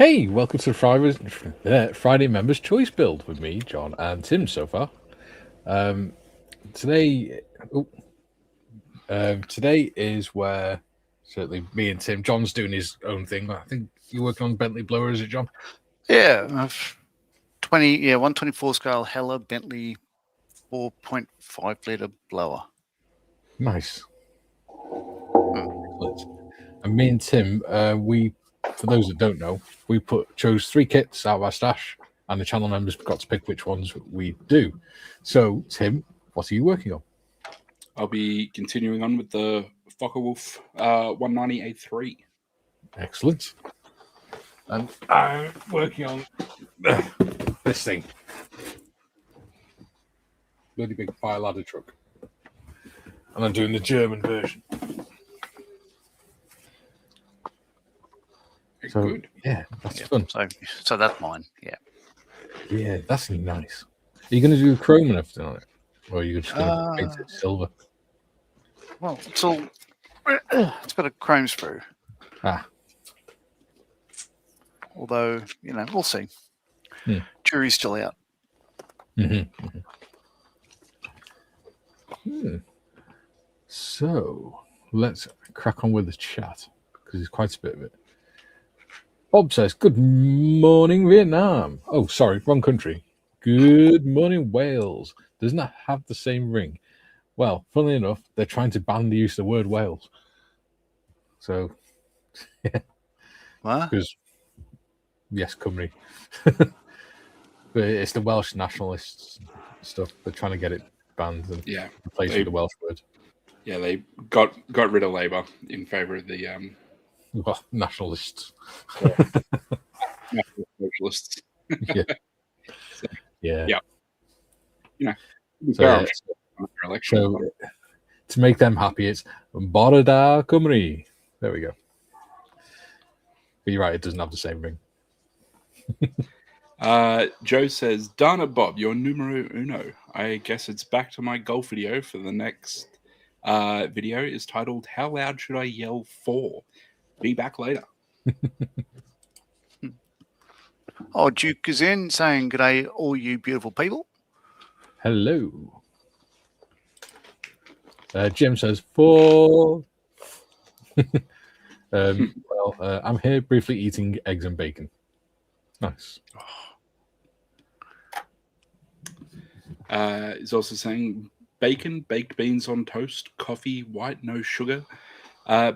Hey, welcome to Friday Members Choice Build with me, John, and Tim so far. Today, oh, today is where certainly me and Tim. John's doing his own thing. I think you're working on Bentley blower, is it, John? Yeah, 124 scale Heller Bentley 4.5 litre blower. Nice. And me and Tim, for those that don't know, we chose 3 kits out of our stash, and the channel members got to pick which ones we do. So, Tim, what are you working on? I'll be continuing on with the Focke-Wulf 190A3. Excellent. And I'm working on this thing. Really big fire ladder truck. And I'm doing the German version. So, good. Yeah, that's fun. So that's mine, yeah. Yeah, that's nice. Are you going to do chrome and everything on it? Or are you just going to paint it silver? Well, it's got a chrome sprue. Although, we'll see. Jury's still out. So, let's crack on with the chat, because there's quite a bit of it. Bob says, good morning, Vietnam. Oh, sorry, wrong country. Good morning, Wales. Doesn't that have the same ring? Well, funnily enough, they're trying to ban the use of the word Wales. So, yeah. What? Because, yes, Cymru. But it's the Welsh nationalists stuff. They're trying to get it banned and replaced with the Welsh word. Yeah, they got rid of Labour in favour of the nationalists. National socialists. Yeah. So, to make them happy, it's Borada Cymru. There we go. But you're right, it doesn't have the same ring. Joe says, Dana Bob, you're numero uno. I guess it's back to my golf video for the next video is titled, How Loud Should I Yell For? Be back later. Oh, Duke is in saying, g'day, all you beautiful people. Hello. Jim says, for... I'm here briefly eating eggs and bacon. Nice. He's also saying, bacon, baked beans on toast, coffee, white, no sugar.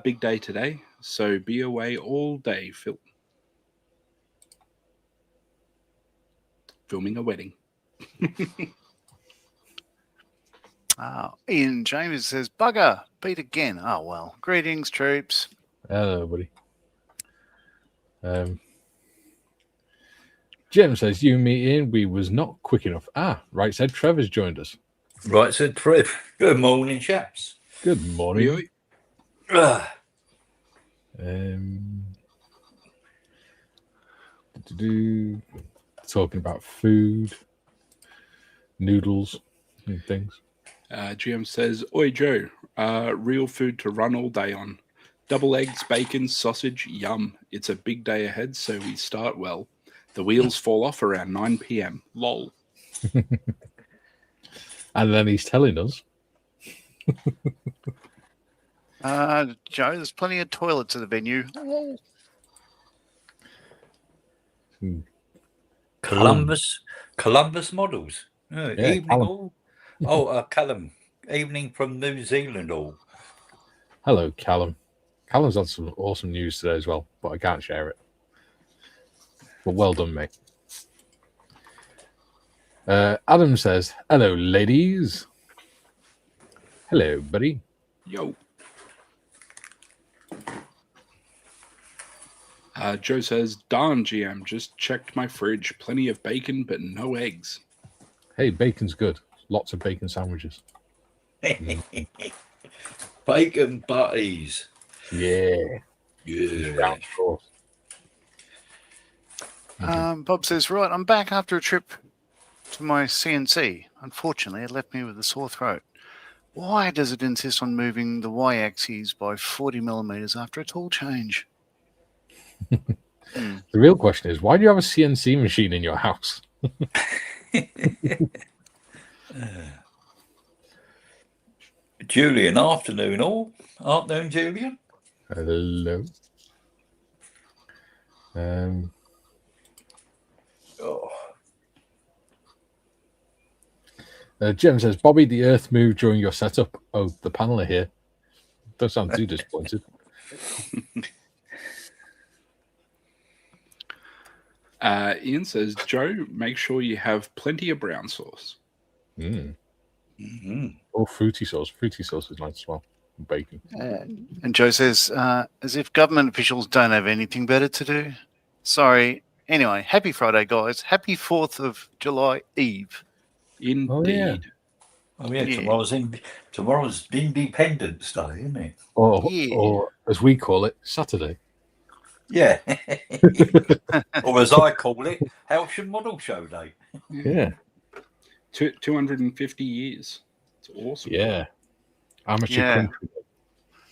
Big day today, so be away all day, Phil. Filming a wedding. Ian James says, bugger, beat again. Oh, well. Greetings, troops. Hello, buddy. Jim says, you and me, Ian, we was not quick enough. Right said Trevor's joined us. Right said Trev. Good morning, chaps. Good morning. Talking about food, noodles, and things. GM says, Oi, Joe, real food to run all day on. Double eggs, bacon, sausage, yum. It's a big day ahead, so we start well. The wheels fall off around 9 p.m. Lol. And then he's telling us. Joe, there's plenty of toilets at the venue. Columbus models. Evening Callum. all. Callum. Evening from New Zealand all. Hello, Callum. Callum's had some awesome news today as well, but I can't share it. But well done, mate. Adam says, hello, ladies. Hello, buddy. Yo. Joe says, darn, GM, just checked my fridge. Plenty of bacon, but no eggs. Hey, bacon's good. Lots of bacon sandwiches. Bacon butties. Yeah. Bob says, right, I'm back after a trip to my CNC. Unfortunately, it left me with a sore throat. Why does it insist on moving the y-axis by 40 millimeters after a tool change? Hmm. The real question is, why do you have a CNC machine in your house? Julian, afternoon all. Afternoon, Julian. Hello. Jim says, Bobby, the Earth moved during your setup. Oh, the panel are here. Don't sound too disappointed. Ian says, Joe, make sure you have plenty of brown sauce. Or fruity sauce. Fruity sauce is nice as well. And bacon. And Joe says, as if government officials don't have anything better to do. Sorry. Anyway, happy Friday, guys. Happy 4th of July Eve. Indeed. Oh yeah, Yeah. tomorrow's Independence Day, isn't it? Or as we call it, Saturday. Yeah. Or as I call it, House and Model Show Day. Yeah. 250 years. It's awesome. Yeah. Amateur country.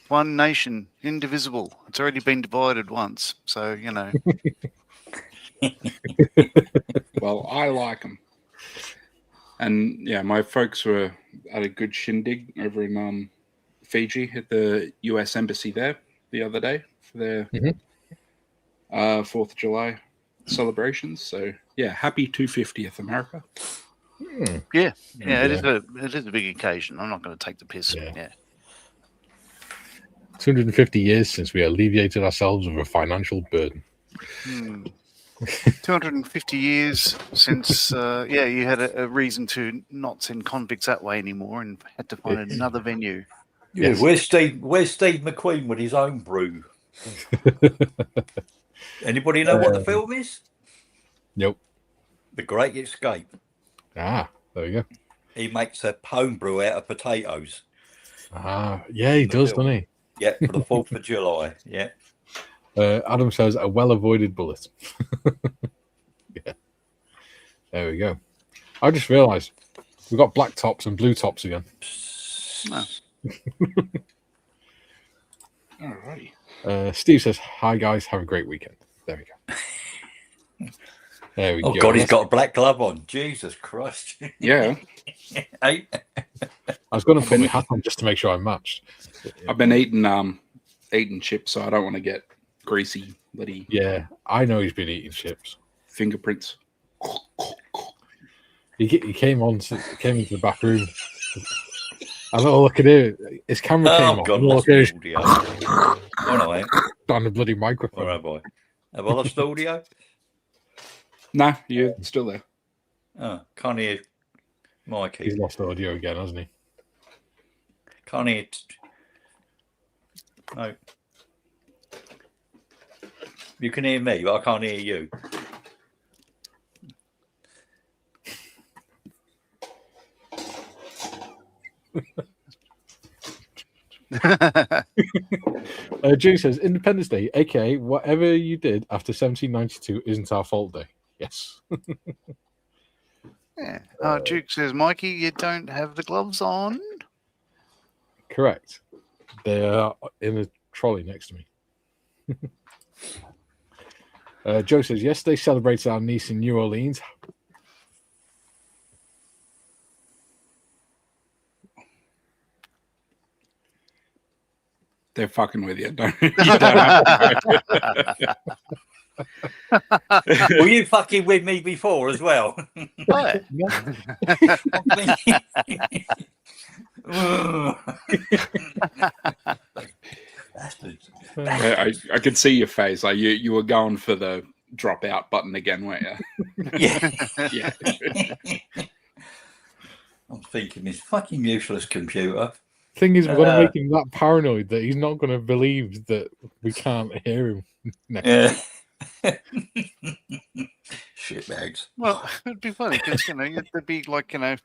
One nation, indivisible. It's already been divided once. So, you know. Well, I like them. And yeah, my folks were at a good shindig over in Fiji at the US Embassy there the other day for their 4th of July celebrations. So yeah, happy 250th, America. Yeah, it is a big occasion. I'm not going to take the piss. Yeah. 250 years since we alleviated ourselves of a financial burden. 250 years since, you had a reason to not send convicts that way anymore and had to find another venue. Yeah, yes. Where's Steve McQueen with his own brew? Anybody know what the film is? Nope. The Great Escape. Ah, there you go. He makes a home brew out of potatoes. Yeah, he does, doesn't he? Yeah, for the 4th of July. Yeah. Adam says a well-avoided bullet. Yeah. There we go. I just realised we've got black tops and blue tops again. Alrighty. Steve says, hi guys, have a great weekend. There we go. There we go. Oh God, he's got a black glove on. Jesus Christ. Yeah. Hey. I was going to put my hat on just to make sure I matched. I've been eating chips, so I don't want to get greasy, bloody. Yeah, I know he's been eating chips. Fingerprints. He came into the back room. And look at it. His camera came on. God, Look at it. Oh no, I ain't. On the bloody microphone. Where have I? Have I lost audio? Nah, you're still there. Oh, can't hear Mikey. He's lost audio again, hasn't he? Can't hear. No. You can hear me, but I can't hear you. June says Independence Day, aka whatever you did after 1792 isn't our fault day. Yes. Yeah. Duke says, Mikey, you don't have the gloves on. Correct. They are in a trolley next to me. Joe says, yesterday celebrated our niece in New Orleans. They're fucking with you. Were you fucking with me before as well? What? I could see your face. Like you were going for the drop out button again, weren't you? Yeah. I'm thinking this fucking useless computer. Thing is, we're going to make him that paranoid that he's not going to believe that we can't hear him next. Shit bags. Well, it'd be funny because there'd be 40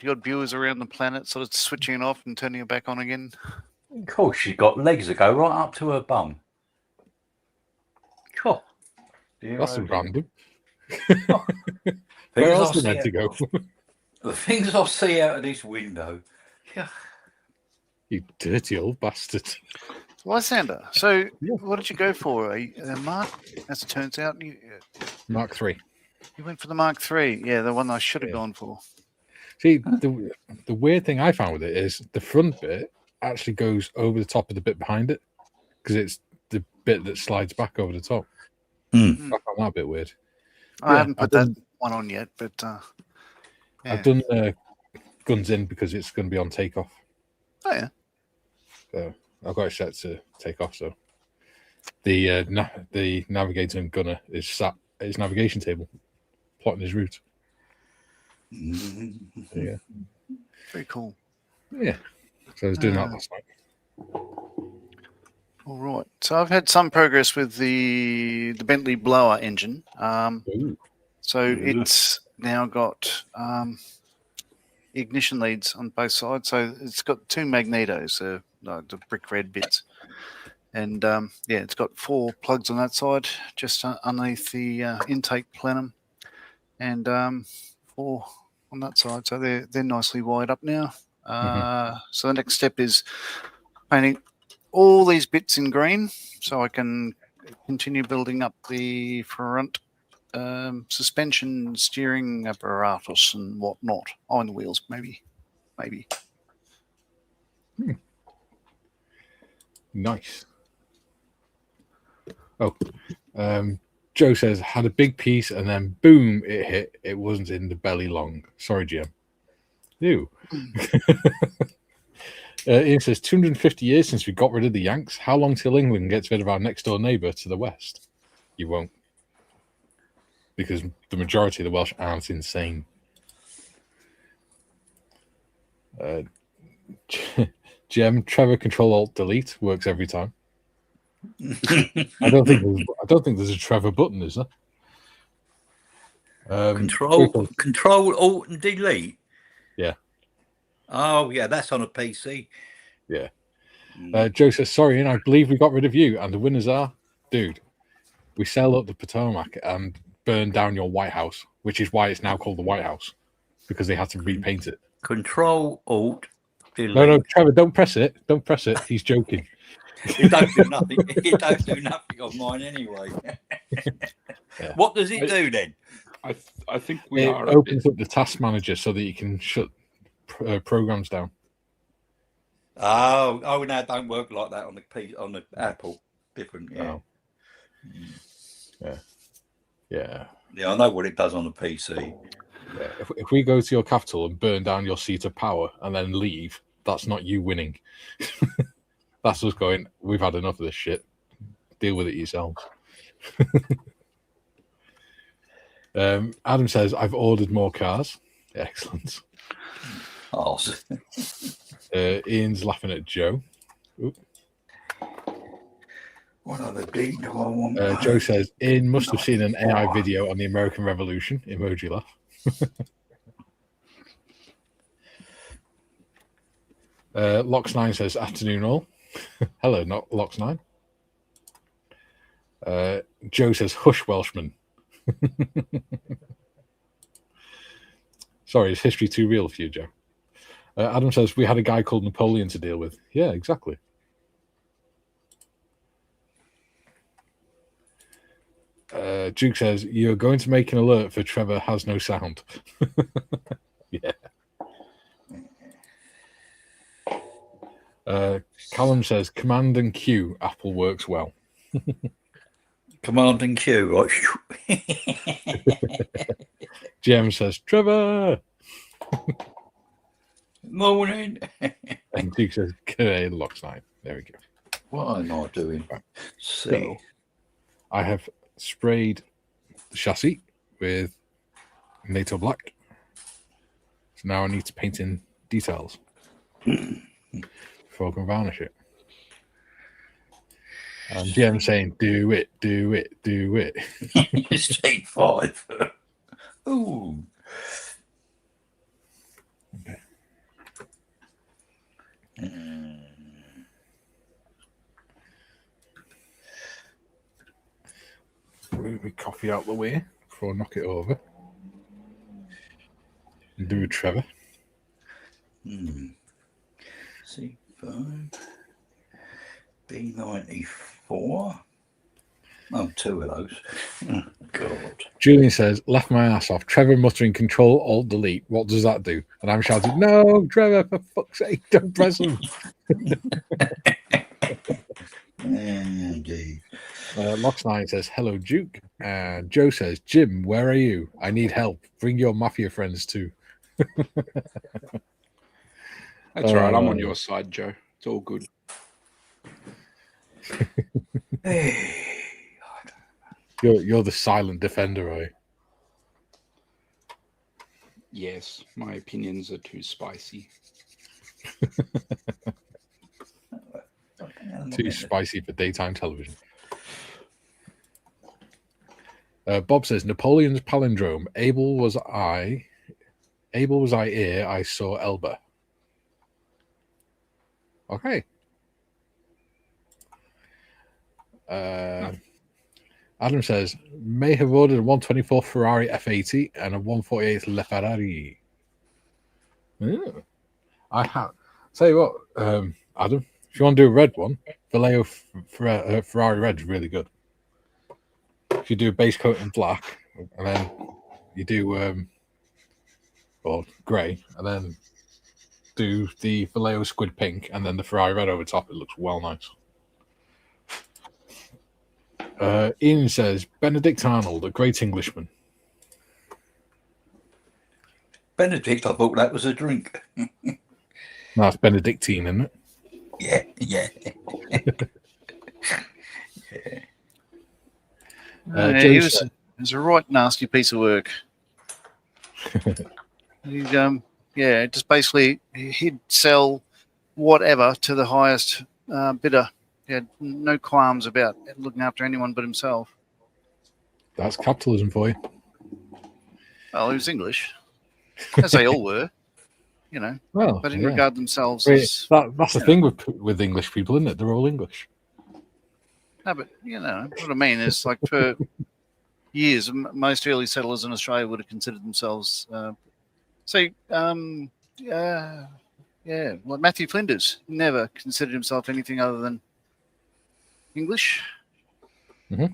odd viewers around the planet, sort of switching it off and turning it back on again. Of course, she's got legs that go right up to her bum. Cool. That's random. Where else are meant to go? The things I see out of this window. You dirty old bastard. Lysander. So, Yeah. what did you go for? A Mark? As it turns out, you Mark III. went for the Mark III. Yeah, the one I should have Yeah. gone for. See, the weird thing I found with it is the front bit actually goes over the top of the bit behind it because it's the bit that slides back over the top. Hmm. I found that a bit weird. I Yeah, haven't put that one on yet, but I've done guns in because it's going to be on takeoff. Oh yeah. So I've got it set to take off. So the navigator and gunner is sat at his navigation table, plotting his route. Yeah. Very cool. Yeah. So I was doing that last night. All right. So I've had some progress with the Bentley blower engine. Ooh. So it's now got ignition leads on both sides. So it's got two magnetos, the brick red bits. And it's got 4 plugs on that side, just underneath the intake plenum, and 4 on that side. So they're nicely wired up now. So the next step is painting all these bits in green, so I can continue building up the front suspension, steering apparatus, and whatnot on the wheels. Maybe. Nice. Oh, Joe says had a big piece and then boom, it hit. It wasn't in the belly long. Sorry, Jim. Ew. Ian says 250 years since we got rid of the Yanks. How long till England gets rid of our next door neighbour to the west? You won't, because the majority of the Welsh aren't insane. Gem Trevor Control Alt Delete works every time. I don't think there's a Trevor button, is there? Control Alt and Delete. Yeah. Oh yeah, that's on a PC. Yeah. Joe says sorry, and I believe we got rid of you. And the winners are, dude. We sailed up the Potomac and burned down your White House, which is why it's now called the White House, because they had to repaint it. Control Alt Delete. No, Trevor, don't press it. Don't press it. He's joking. It don't do nothing. It don't do nothing on mine anyway. Yeah. What does it do then? I think we It are. opens up the task manager so that you can shut programs down. Oh, no, it don't work like that on the Apple. Different, yeah. Oh. Yeah. Yeah, I know what it does on the PC. Yeah. If we go to your capital and burn down your seat of power and then leave, that's not you winning. That's us going, we've had enough of this shit. Deal with it yourselves. Adam says, I've ordered more cars. Excellent. Awesome. Ian's laughing at Joe. Oop. What other beat do I want? Joe says, Ian must have seen an AI video on the American Revolution. Emoji laugh. Lox9 says, afternoon all. Hello, not Lox9. Joe says, hush, Welshman. Sorry, is history too real for you, Joe? Adam says, we had a guy called Napoleon to deal with. Yeah, exactly. Duke says, you're going to make an alert for Trevor has no sound. Yeah. Callum says, Command and Q, Apple works well. Command and Q, right? GM says, Trevor. Morning. And Duke says, g'day, Lox9. There we go. What am I doing? Right. See. So, I have sprayed the chassis with NATO black. So now I need to paint in details before I can varnish it. And GM saying, do it, do it, do it. Street 5. Ooh. Okay. Move my coffee out the way before I knock it over. And do a Trevor. C5. B94. Oh, two of those. Oh, God. Julian says, left my ass off. Trevor muttering Control Alt Delete. What does that do? And I'm shouting, no, Trevor, for fuck's sake, don't press them. Indeed. Lox9 says, hello, Duke. And Joe says, Jim, where are you? I need help. Bring your mafia friends too. That's all right. I'm on your side, Joe. It's all good. Hey. You're the silent defender, are you? Yes, my opinions are too spicy. Too spicy for daytime television. Bob says, Napoleon's palindrome. Able was I ear, I saw Elba. Okay. Adam says, may have ordered a 124 Ferrari F80 and a 148 LaFerrari. Yeah. I have. Tell you what, Adam, if you want to do a red one, Vallejo Ferrari Red is really good. If you do a base coat in black, and then you do or grey, and then do the Vallejo Squid Pink, and then the Ferrari Red over top, it looks well nice. Ian says, Benedict Arnold, a great Englishman. Benedict, I thought that was a drink. No, it's Benedictine, isn't it? Yeah. He was a right nasty piece of work. Just basically he'd sell whatever to the highest bidder. He had no qualms about looking after anyone but himself. That's capitalism for you. Well, he was English, as they all were, Well, but in regard themselves Wait, as... that's the thing with English people, isn't it? They're all English. No, but, what I mean is, like, for years, most early settlers in Australia would have considered themselves... Matthew Flinders never considered himself anything other than English. Mm-hmm.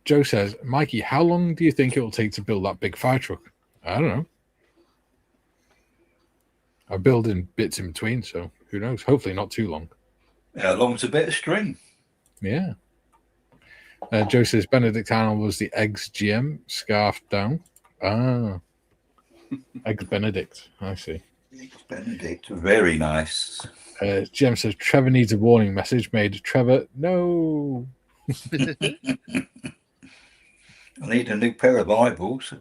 Joe says, Mikey, how long do you think it will take to build that big fire truck? I don't know. I build in bits in between, so who knows? Hopefully not too long. How long's a bit of string? Yeah. Joe says, Benedict Arnold was the Eggs GM, scarfed down. Ah. Eggs Benedict, I see. Eggs Benedict, very nice. GM says, Trevor needs a warning message made. Trevor, no. I need a new pair of eyeballs.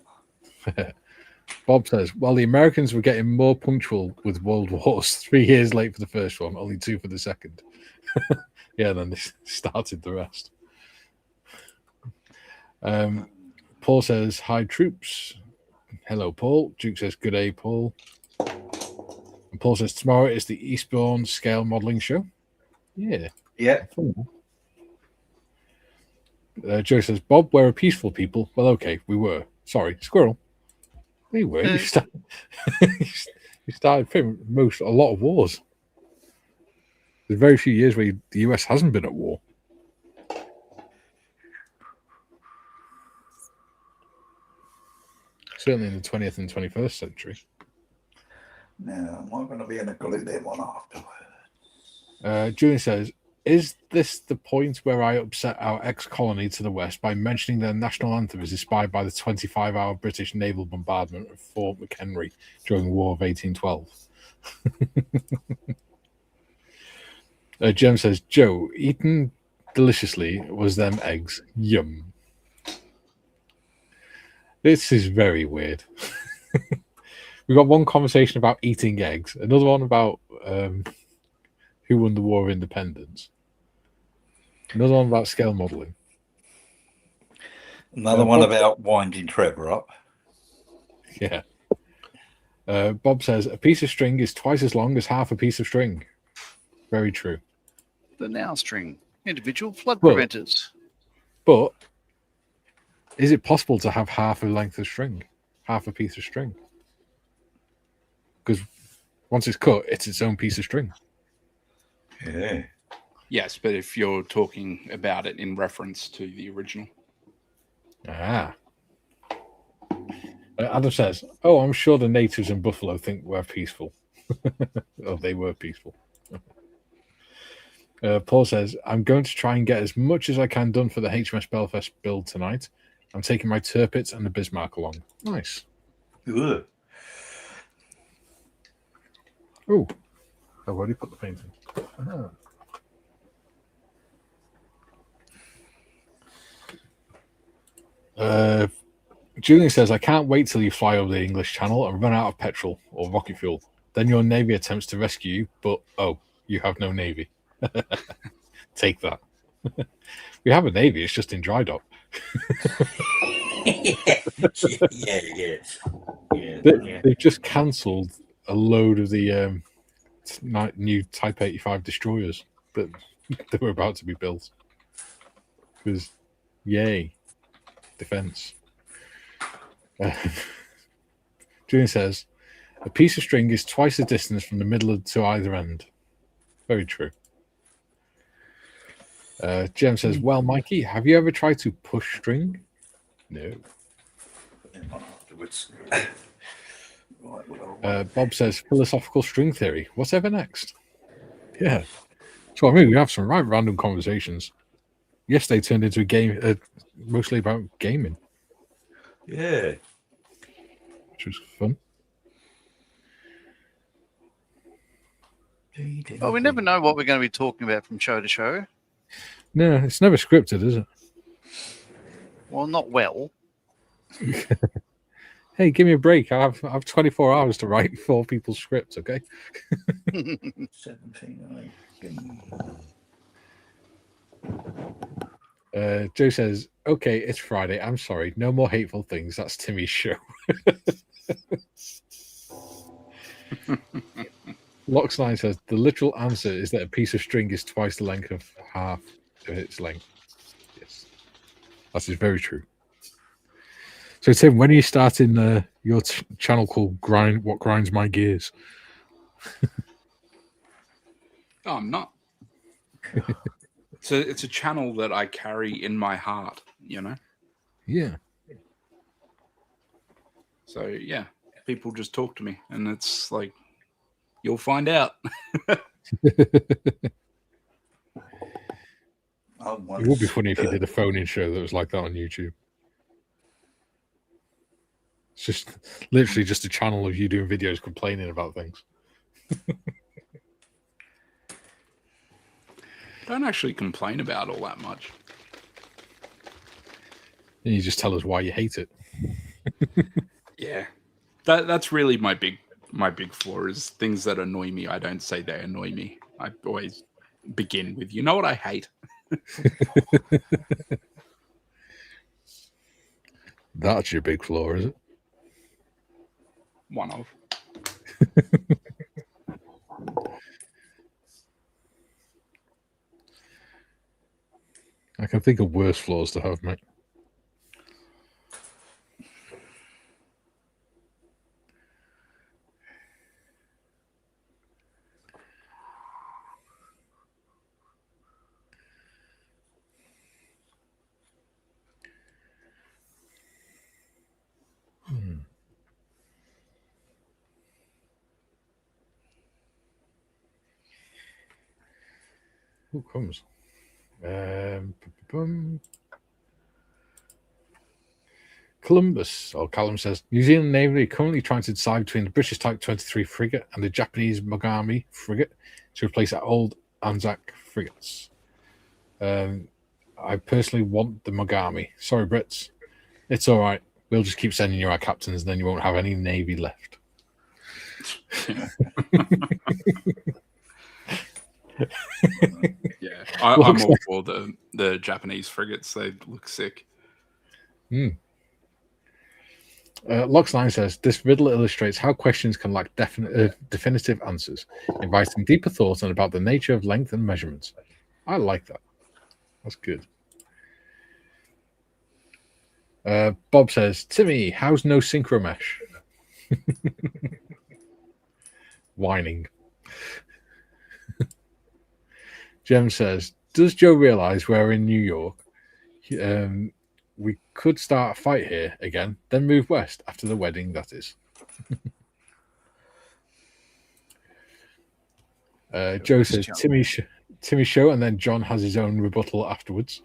Bob says, well, the Americans were getting more punctual with World Wars. 3 years late for the first one, only 2 for the second. Yeah, then they started the rest. Paul says, hi, troops. Hello, Paul. Duke says, good day, Paul. And Paul says, tomorrow is the Eastbourne Scale Modelling Show. Yeah. Yeah. Joe says, Bob, we're a peaceful people. Well, okay, we were. Sorry, squirrel. We were. You started a lot of wars. There's very few years where the US hasn't been at war. Certainly in the 20th and 21st century. Now, am I going to be in a glue one afterwards? Julian says, is this the point where I upset our ex-colony to the west by mentioning their national anthem is inspired by the 25-hour British naval bombardment of Fort McHenry during the War of 1812? Jem says, Joe, eaten deliciously was them eggs. Yum. This is very weird. We've got one conversation about eating eggs, another one about who won the War of Independence, another one about scale modelling. Another one about winding Trevor up. Yeah. Bob says, a piece of string is twice as long as half a piece of string. Very true. The now string. Individual flood preventers. But is it possible to have half a length of string? Half a piece of string? Because once it's cut, it's its own piece of string. Yeah. Yes, but if you're talking about it in reference to the original. Ah. Adam says, "Oh, I'm sure the natives in Buffalo think we're peaceful." Oh, they were peaceful. Paul says, "I'm going to try and get as much as I can done for the HMS Belfast build tonight. I'm taking my Tirpitz and the Bismarck along." Nice. Ugh. Oh, I've already put the painting. Ah. Julian says, "I can't wait till you fly over the English Channel and run out of petrol or rocket fuel. Then your navy attempts to rescue you, but oh, you have no navy. Take that." We have a navy, it's just in dry dock. Yeah. They've just cancelled a load of the new Type 85 destroyers that they were about to be built. Because, yay, defense. Julian says, "A piece of string is twice the distance from the middle to either end." Very true. Jem says, "Well, Mikey, have you ever tried to push string?" No. Afterwards. Bob says, "Philosophical string theory. Whatever next?" Yeah. So, I mean, we have some right random conversations. Yesterday turned into a game, mostly about gaming, Yeah. which was fun. Well, we never know what we're going to be talking about from show to show. No, it's never scripted, is it? Well, not well. Hey, give me a break. I have 24 hours to write 4 people's scripts, okay? 17. Joe says, "Okay, it's Friday. I'm sorry. No more hateful things. That's Timmy's show." Lox9 says, "The literal answer is that a piece of string is twice the length of half of its length." Yes. That is very true. So, Tim, when are you starting your channel called What Grinds My Gears? Oh, I'm not. It's a channel that I carry in my heart, you know? Yeah. So, yeah, people just talk to me, and it's like, you'll find out. It would be funny if you did a phone-in show that was like that on YouTube. It's just literally just a channel of you doing videos complaining about things. Don't actually complain about all that much. And you just tell us why you hate it. Yeah. That's really my big flaw is things that annoy me. I don't say they annoy me. I always begin with, you know what I hate? That's your big flaw, is it? One of. I can think of worse flaws to have, mate. Who comes? Columbus, or Callum says, "New Zealand Navy are currently trying to decide between the British Type 23 frigate and the Japanese Mogami frigate to replace our old Anzac frigates. I personally want the Mogami. Sorry, Brits. It's all right. We'll just keep sending you our captains, and then you won't have any Navy left." Yeah, I'm all for the Japanese frigates. They look sick. Lox9 says, "This riddle illustrates how questions can lack definitive answers, inviting deeper thought and about the nature of length and measurements." I like that. That's good. Bob says, "Timmy, how's no synchro mesh?" Whining. Jem says, does Joe realise we're in New York? We could start a fight here again, then move west after the wedding, that is. Joe says, Timmy show, and then John has his own rebuttal afterwards.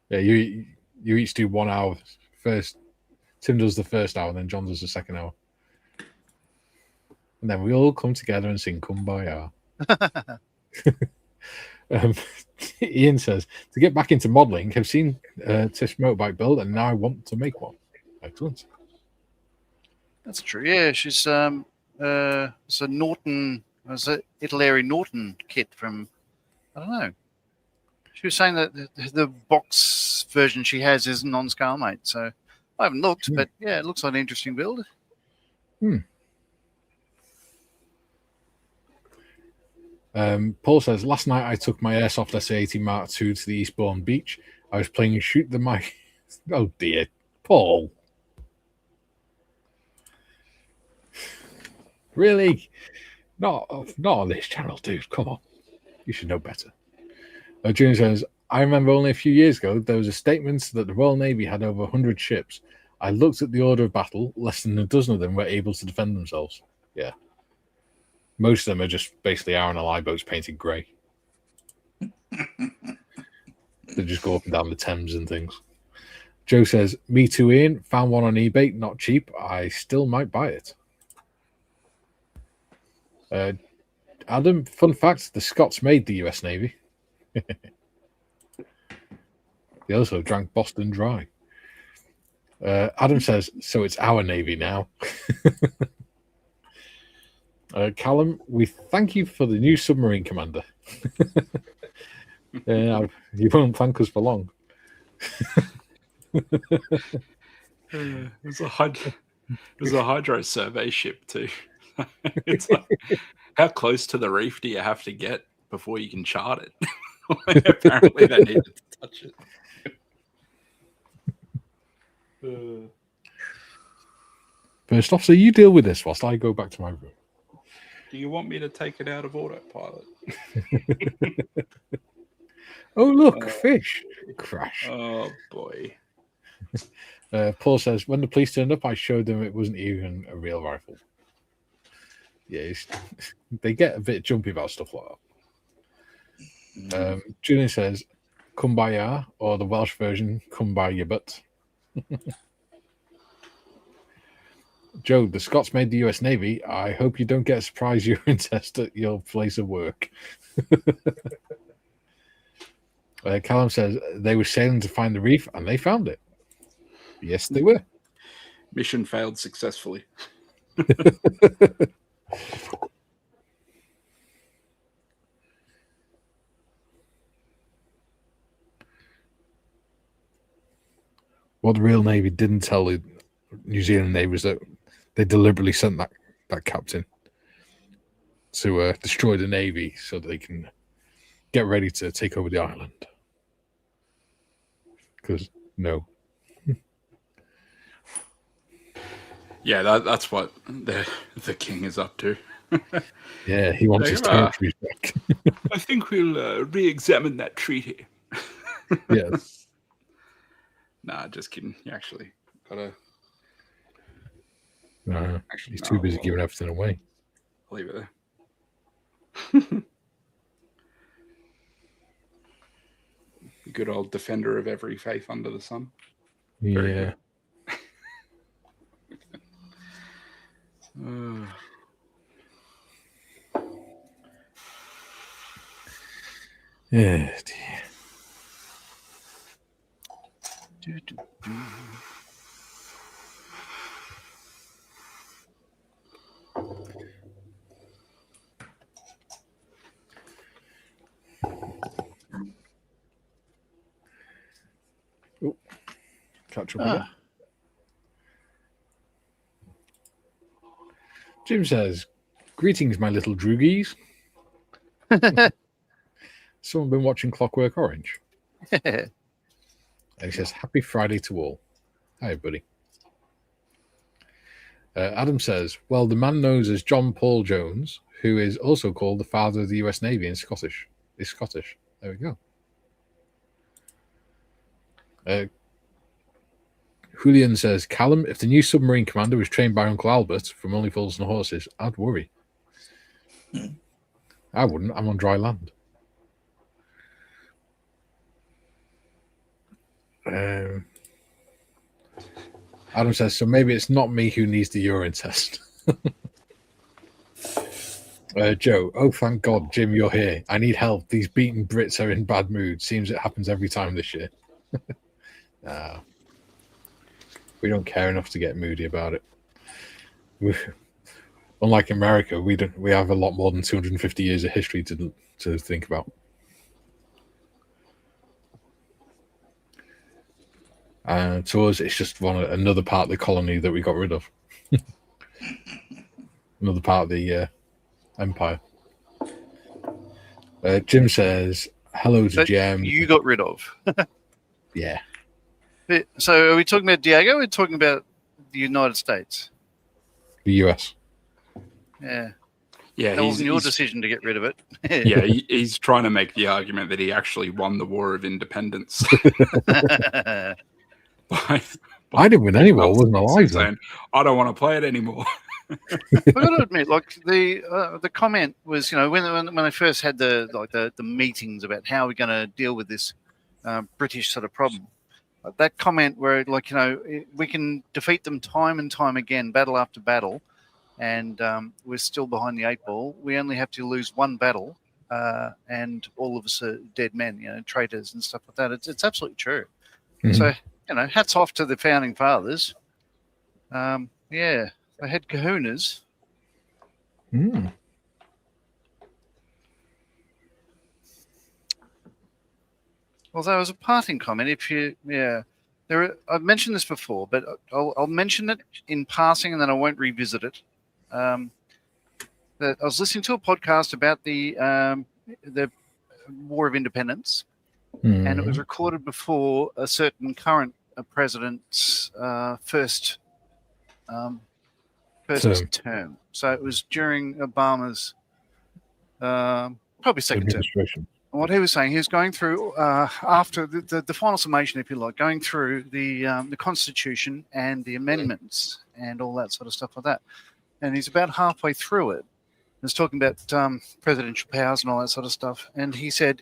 Yeah, you each do 1 hour first. Tim does the first hour, and then John does the second hour. And then we all come together and sing Kumbaya. Ian says, to get back into modelling, have seen Tish motorbike build, and now I want to make one. Excellent. That's true. Yeah, she's it's a Norton, was it Italeri Norton kit from, I don't know. She was saying that the box version she has isn't on Scarmate, so I haven't looked, but yeah, it looks like an interesting build. Paul says, last night I took my Airsoft SA-80 Mark II to the Eastbourne beach. I was playing Shoot the Mic. Oh dear, Paul. Really? Not on this channel, dude. Come on. You should know better. Junior says, I remember only a few years ago there was a statement that the Royal Navy had over 100 ships. I looked at the order of battle. Less than a dozen of them were able to defend themselves. Yeah. Most of them are just basically RNLI boats painted grey. They just go up and down the Thames and things. Joe says, me too, Ian. Found one on eBay, not cheap. I still might buy it. Adam, fun fact, the Scots made the US Navy. They also drank Boston Dry. Adam says, so it's our Navy now. Callum, we thank you for the new submarine commander. You won't thank us for long. There's a hydro survey ship too. It's like, how close to the reef do you have to get before you can chart it? Apparently they needed to touch it. First officer, you deal with this whilst I go back to my room. Do you want me to take it out of autopilot? Oh, look, fish. Crash. Oh, boy. Paul says, when the police turned up, I showed them it wasn't even a real rifle. Yeah, they get a bit jumpy about stuff like that. Julian says, Kumbaya, or the Welsh version, Kumbaya butt. Joe, the Scots made the US Navy. I hope you don't get a surprise urine test at your place of work. Callum says they were sailing to find the reef and they found it. Yes, they were. Mission failed successfully. What the real Navy didn't tell the New Zealand Navy was that they deliberately sent that captain to destroy the Navy so that they can get ready to take over the island. Because, no. Yeah, that's what the king is up to. Yeah, he wants his territories back. I think we'll re-examine that treaty. Yes. Nah, just kidding. You actually gotta. No, he's too busy giving everything away. I'll leave it there. Good old defender of every faith under the sun. Yeah. Yeah, dear. Oh, catch up again. Jim says, greetings, my little droogies. Someone been watching Clockwork Orange? And he says, happy Friday to all. Hi, buddy. Adam says, well, the man known as John Paul Jones, who is also called the father of the US Navy in Scottish. Is Scottish. There we go. Julian says, Callum, if the new submarine commander was trained by Uncle Albert from Only Fools and Horses, I'd worry. I wouldn't. I'm on dry land. Adam says, so maybe it's not me who needs the urine test. Joe, oh, thank God, Jim, you're here. I need help. These beaten Brits are in bad mood. Seems it happens every time this year. We don't care enough to get moody about it. Unlike America, we have a lot more than 250 years of history to think about. To us, it's just another part of the colony that we got rid of. Another part of the empire. Jim says, hello to Jem. You got rid of. Yeah. So are we talking about Diego or are we talking about the United States? The US. Yeah. Yeah, That wasn't your decision to get rid of it. Yeah, he's trying to make the argument that he actually won the War of Independence. I didn't win any war. I wasn't alive then. Saying, I don't want to play it anymore. I've got to admit, like the comment was, when they first had the meetings about how we're going to deal with this British sort of problem. That comment where, we can defeat them time and time again, battle after battle, and we're still behind the 8 ball. We only have to lose one battle, and all of us are dead men, traitors and stuff like that. It's absolutely true. Mm-hmm. So, hats off to the founding fathers. Yeah, they had kahunas. Mm. Although as a parting comment, I've mentioned this before, but I'll mention it in passing and then I won't revisit it. That I was listening to a podcast about the War of Independence, and it was recorded before a certain current president's first term. So it was during Obama's probably second term. And what he was saying, he was going through after the final summation, if you like, going through the Constitution and the amendments and all that sort of stuff like that. And he's about halfway through it. He's talking about presidential powers and all that sort of stuff. And he said,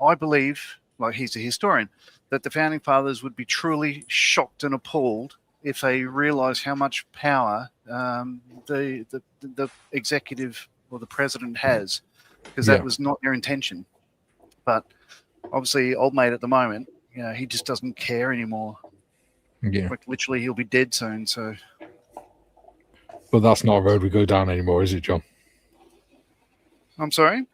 I believe, like he's a historian, that the founding fathers would be truly shocked and appalled if they realised how much power the executive or the president has, because that was not their intention. But obviously, old mate at the moment, he just doesn't care anymore. Yeah. Like, literally, he'll be dead soon. So. But that's not a road we go down anymore, is it, John? I'm sorry?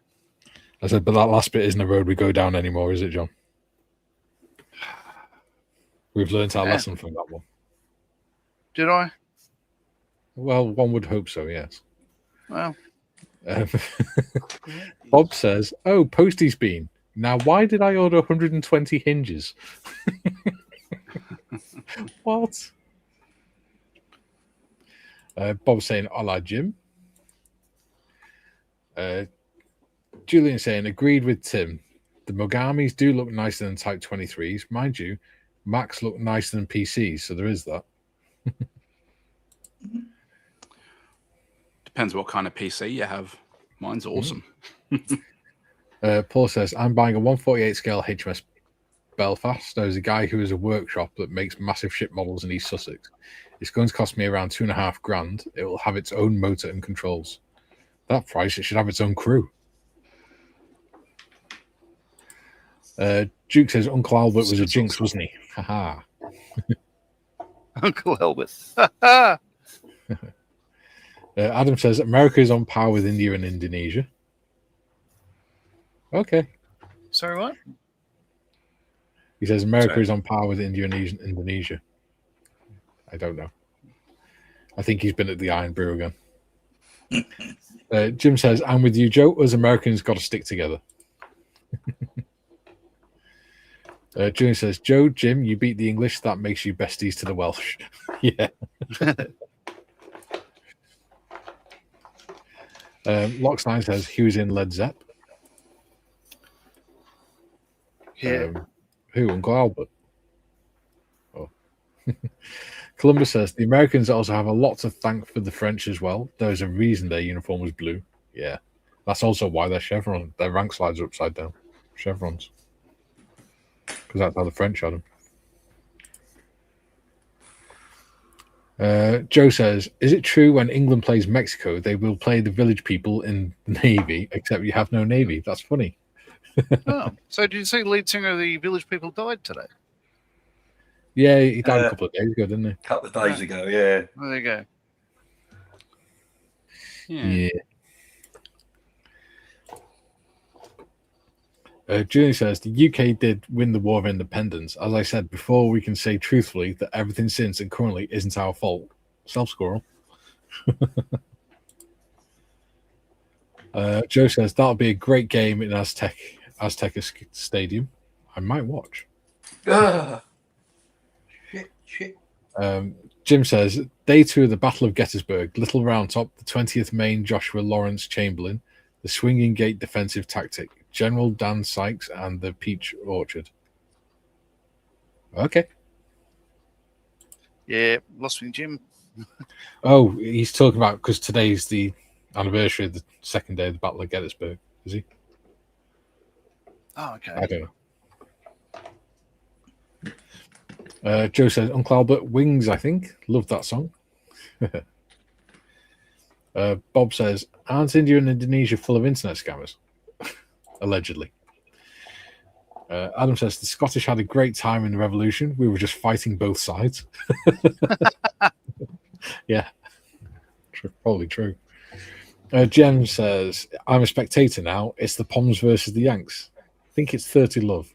I said, but that last bit isn't a road we go down anymore, is it, John? We've learned our lesson from that one. Did I? Well, one would hope so, yes. Well. Bob says, oh, Posty's been. Now, why did I order 120 hinges? What? Bob's saying, hola, Jim. Julian saying, agreed with Tim. The Mogamis do look nicer than Type 23s. Mind you, Macs look nicer than PCs, so there is that. Depends what kind of PC you have. Mine's awesome. Paul says, I'm buying a 148 scale HMS Belfast. There's a guy who has a workshop that makes massive ship models in East Sussex. It's going to cost me around $2,500. It will have its own motor and controls. That price, it should have its own crew. Duke says, Uncle Albert was a jinx, wasn't he? Haha. Uncle Albert. Adam says, America is on par with India and Indonesia. Okay. Sorry, what? He says, America is on par with India and Indonesia. I don't know. I think he's been at the Iron Brew again. Jim says, I'm with you, Joe. Us Americans got to stick together. Julian says, Joe, Jim, you beat the English. That makes you besties to the Welsh. Yeah. Lockstein says he was in Led Zepp. Yeah. Who? Uncle Albert? Oh. Columbus says the Americans also have a lot to thank for the French as well. There's a reason their uniform was blue. Yeah. That's also why their rank slides are upside down. Chevrons. Because that's how the French had them. Joe says, is it true when England plays Mexico, they will play the village people in the Navy, except you have no Navy? That's funny. Oh, so did you see the lead singer of the Village People died today? Yeah, he died a couple of days ago, didn't he? A couple of days ago, yeah. There you go. Yeah. Julie says the UK did win the War of Independence. As I said before, we can say truthfully that everything since and currently isn't our fault. Self-squirrel. Joe says that'll be a great game in Azteca Stadium. I might watch. Shit. Jim says day 2 of the Battle of Gettysburg, Little Round Top, the 20th Maine Joshua Lawrence Chamberlain, the Swinging Gate defensive tactic, General Dan Sykes, and the Peach Orchard. Okay. Yeah, lost me, Jim. Oh, he's talking about because today's the anniversary of the second day of the Battle of Gettysburg. Is he? Oh, okay. I don't know. Joe says Uncle Albert Wings. I think loved that song. Bob says, aren't India and Indonesia full of internet scammers? Allegedly. Adam says the Scottish had a great time in the revolution. We were just fighting both sides. Yeah, probably true. Jem says, I'm a spectator now. It's the Poms versus the Yanks. I think it's 30 love.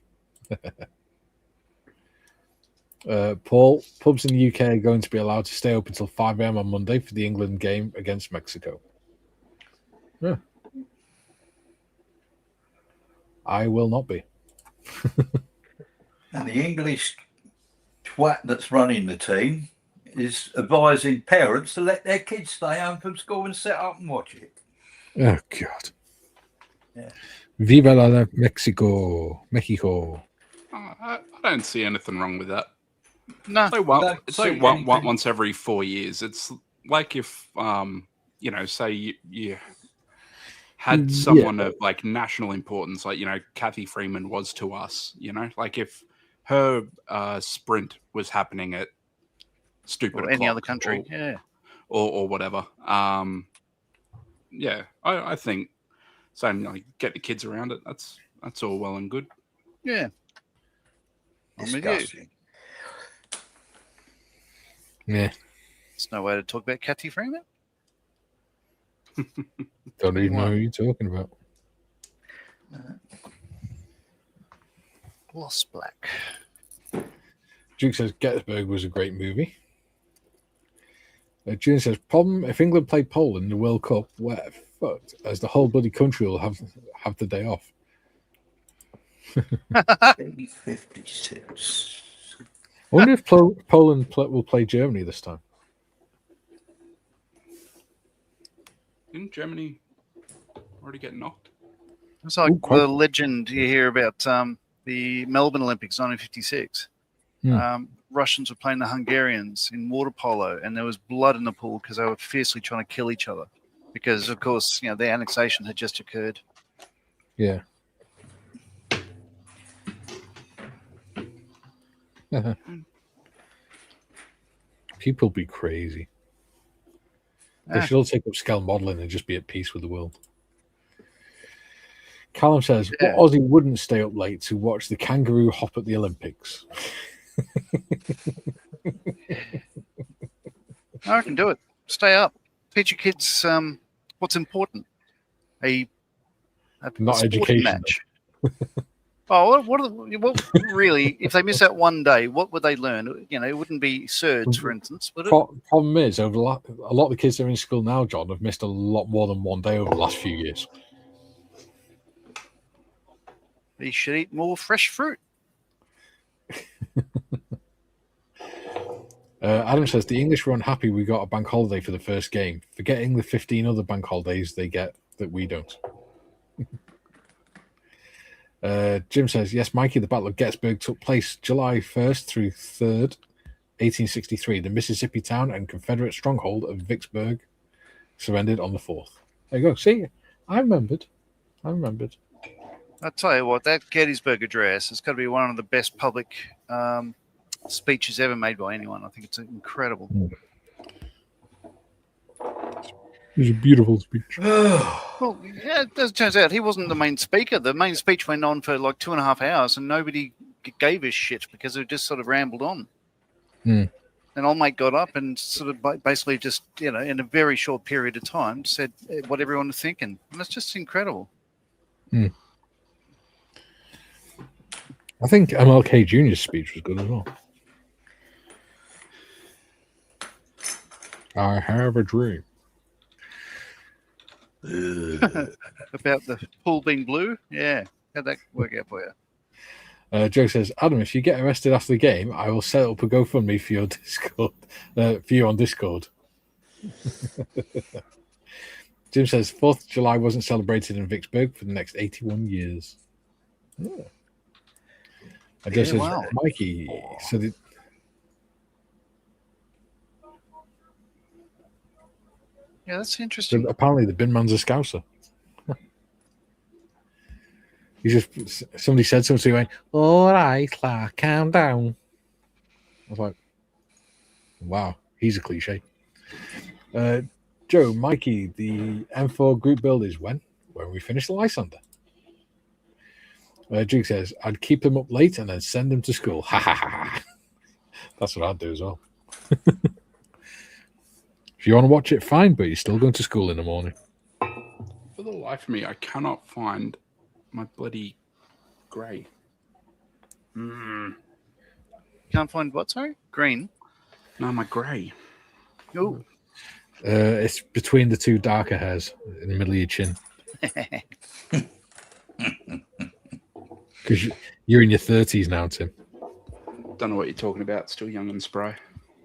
Paul, pubs in the UK are going to be allowed to stay open until 5 a.m. on Monday for the England game against Mexico. Yeah. I will not be. And the English twat that's running the team is advising parents to let their kids stay home from school and sit up and watch it. Oh, God. Yeah. Viva la Mexico. I don't see anything wrong with that. No. It's like once every 4 years. It's like if, say you had someone of like national importance, like, Kathy Freeman was to us, like if her sprint was happening at stupid or any other o'clock country, or whatever. I think saying like get the kids around it. That's all well and good. Yeah, I'm with you. Disgusting. Yeah. There's no way to talk about Kathy Freeman. Don't even know who you're talking about. Lost Black. Duke says Gettysburg was a great movie. June says, problem if England play Poland in the World Cup, we're fucked, as the whole bloody country will have the day off. 56. I wonder if Poland will play Germany this time. Didn't Germany already get knocked? It's like the legend you hear about the Melbourne Olympics 1956. Russians were playing the Hungarians in water polo, and there was blood in the pool because they were fiercely trying to kill each other. Because, of course, their annexation had just occurred. Yeah. People be crazy. They should all take up scale modeling and just be at peace with the world. Callum says, what Aussie wouldn't stay up late to watch the kangaroo hop at the Olympics? I can do it. Stay up. Teach your kids what's important. A Not sporting education match. What really, if they miss out one day, what would they learn? It wouldn't be surds, for instance, would it? Problem is, a lot of the kids that are in school now, John, have missed a lot more than one day over the last few years. They should eat more fresh fruit. Adam says the English were unhappy we got a bank holiday for the first game, forgetting the 15 other bank holidays they get that we don't. Jim says, yes, Mikey, the Battle of Gettysburg took place July 1st through 3rd, 1863. The Mississippi town and Confederate stronghold of Vicksburg surrendered on the 4th. There you go. See, I remembered. I'll tell you what, that Gettysburg Address has got to be one of the best public speeches ever made by anyone. I think it's incredible. It was a beautiful speech. Well, yeah, it turns out he wasn't the main speaker. The main speech went on for like 2.5 hours, and nobody gave a shit because it just sort of rambled on. Hmm. And old mate got up and sort of basically just, in a very short period of time, said what everyone was thinking. And it's just incredible. Hmm. I think MLK Jr.'s speech was good as well. I have a dream. About the pool being blue? Yeah. How'd that work out for you? Joe says, Adam, if you get arrested after the game, I will set up a GoFundMe for your Discord, for you on Discord. Jim says, 4th of July wasn't celebrated in Vicksburg for the next 81 years. Yeah. And Joe says, wow. Mikey, so Yeah, that's interesting. apparently the bin man's a scouser. Somebody said something, going, all right, Clark, calm down. I was like, wow, he's a cliche. Joe, Mikey, the M4 group build is when we finish the Lysander. Duke says, I'd keep them up late and then send them to school. Ha ha ha. That's what I'd do as well. If you want to watch it, fine, but you're still going to school in the morning. For the life of me, I cannot find my bloody grey. Can't find what, sorry? Green? No, my grey. Oh. It's between the two darker hairs in the middle of your chin. Because you're in your 30s now, Tim. Don't know what you're talking about. Still young and spry.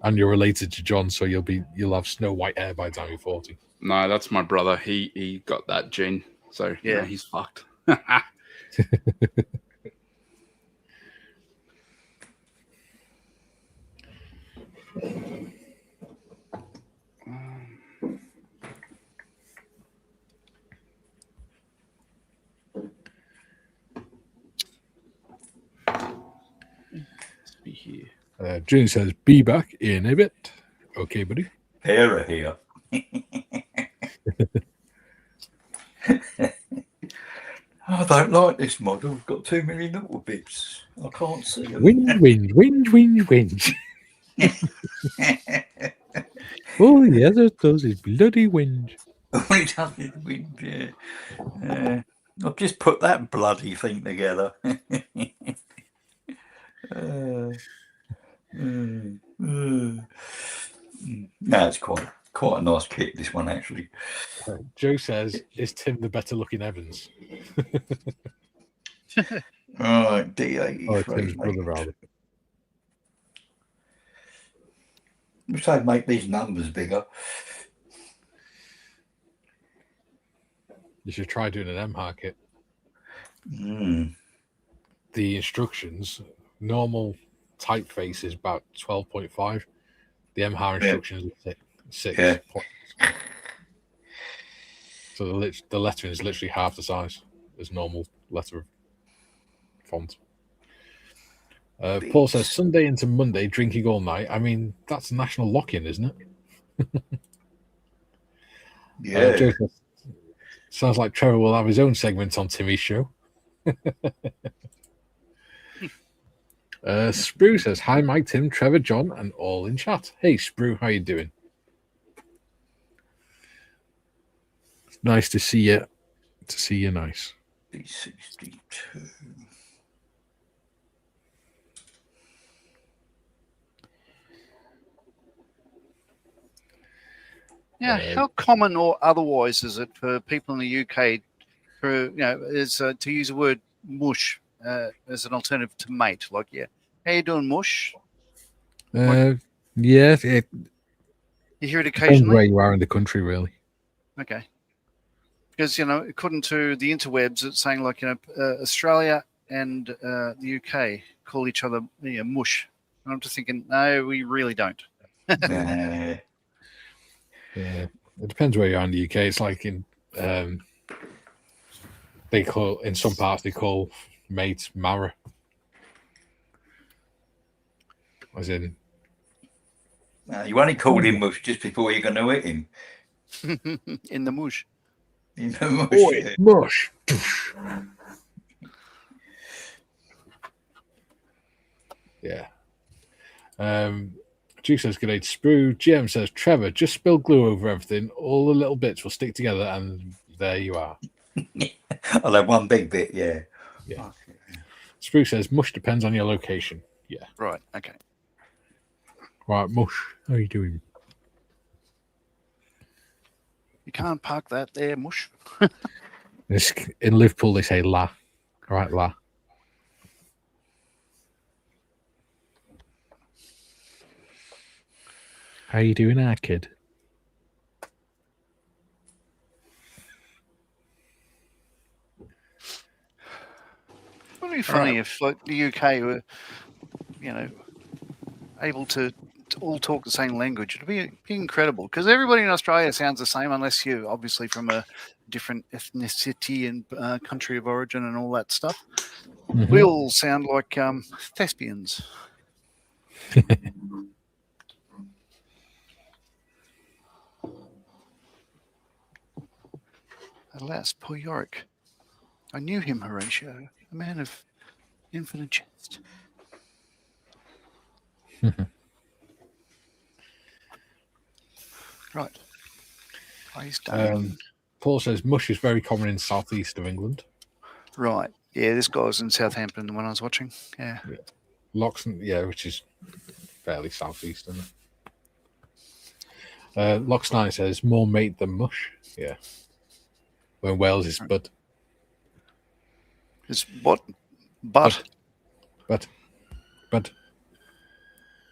And you're related to John, so you'll have snow white hair by the time you're 40. No, that's my brother. He got that gene, so yeah, he's fucked. Be here. June says, be back in a bit. Okay, buddy. Hera here. I don't like this model. It's got too many little bits. I can't see them. Whinge. All the other does is bloody whinge. He does it whinge, yeah. I've just put that bloody thing together. No, it's quite a nice kit, this one, actually. Joe says, is Tim the better looking Evans? Right, D83. Oh, Tim's brother, rather. Wish they'd make these numbers bigger. You should try doing an M-Har kit. The instructions, normal typeface is about 12.5. The M-Har instructions is 6 points. So the lettering is literally half the size as normal letter font. Paul says, Sunday into Monday, drinking all night. I mean, that's national lock-in, isn't it? Yeah. Joe says, sounds like Trevor will have his own segment on Timmy's show. Sprue says, hi, Mike, Tim, Trevor, John, and all in chat. Hey, Sprue, how you doing? It's nice to see you. Nice. B62. Yeah, how common or otherwise is it for people in the UK to use the word mush as an alternative to mate? Like, how you doing, mush? Yeah, it You hear it depends occasionally. where you are in the country, really. Okay. Because, according to the interwebs, it's saying like, Australia and the UK call each other mush. And I'm just thinking, no, we really don't. Yeah. Yeah, it depends where you are in the UK. It's like in in some parts they call mates Mara, as in You only called him mush just before you're going to hit him. In the mush. You know, mush. Oi, mush. Yeah. Duke says, "Good day, Sprue." GM says, "Trevor, just spill glue over everything. All the little bits will stick together, and there you are." I'll have one big bit, yeah. Yeah. Sprue says, "Mush depends on your location." Yeah. Right. Okay. Right, Mush. How are you doing? You can't park that there, mush. In Liverpool, they say "la." All right, "la." How you doing, our kid? Wouldn't it be funny if like the UK were, able to all talk the same language? It'd be incredible, because everybody in Australia sounds the same, unless you're obviously from a different ethnicity and country of origin and all that stuff. Mm-hmm. We all sound like thespians. Alas, poor Yorick. I knew him, Horatio, a man of infinite jest. Right. He's done. Paul says mush is very common in southeast of England. Right. Yeah, this guy was in Southampton when I was watching. Yeah. Loxton, which is fairly southeast, isn't it? Lox9 says more mate than mush. Yeah. When Wales is bud. It's what? But.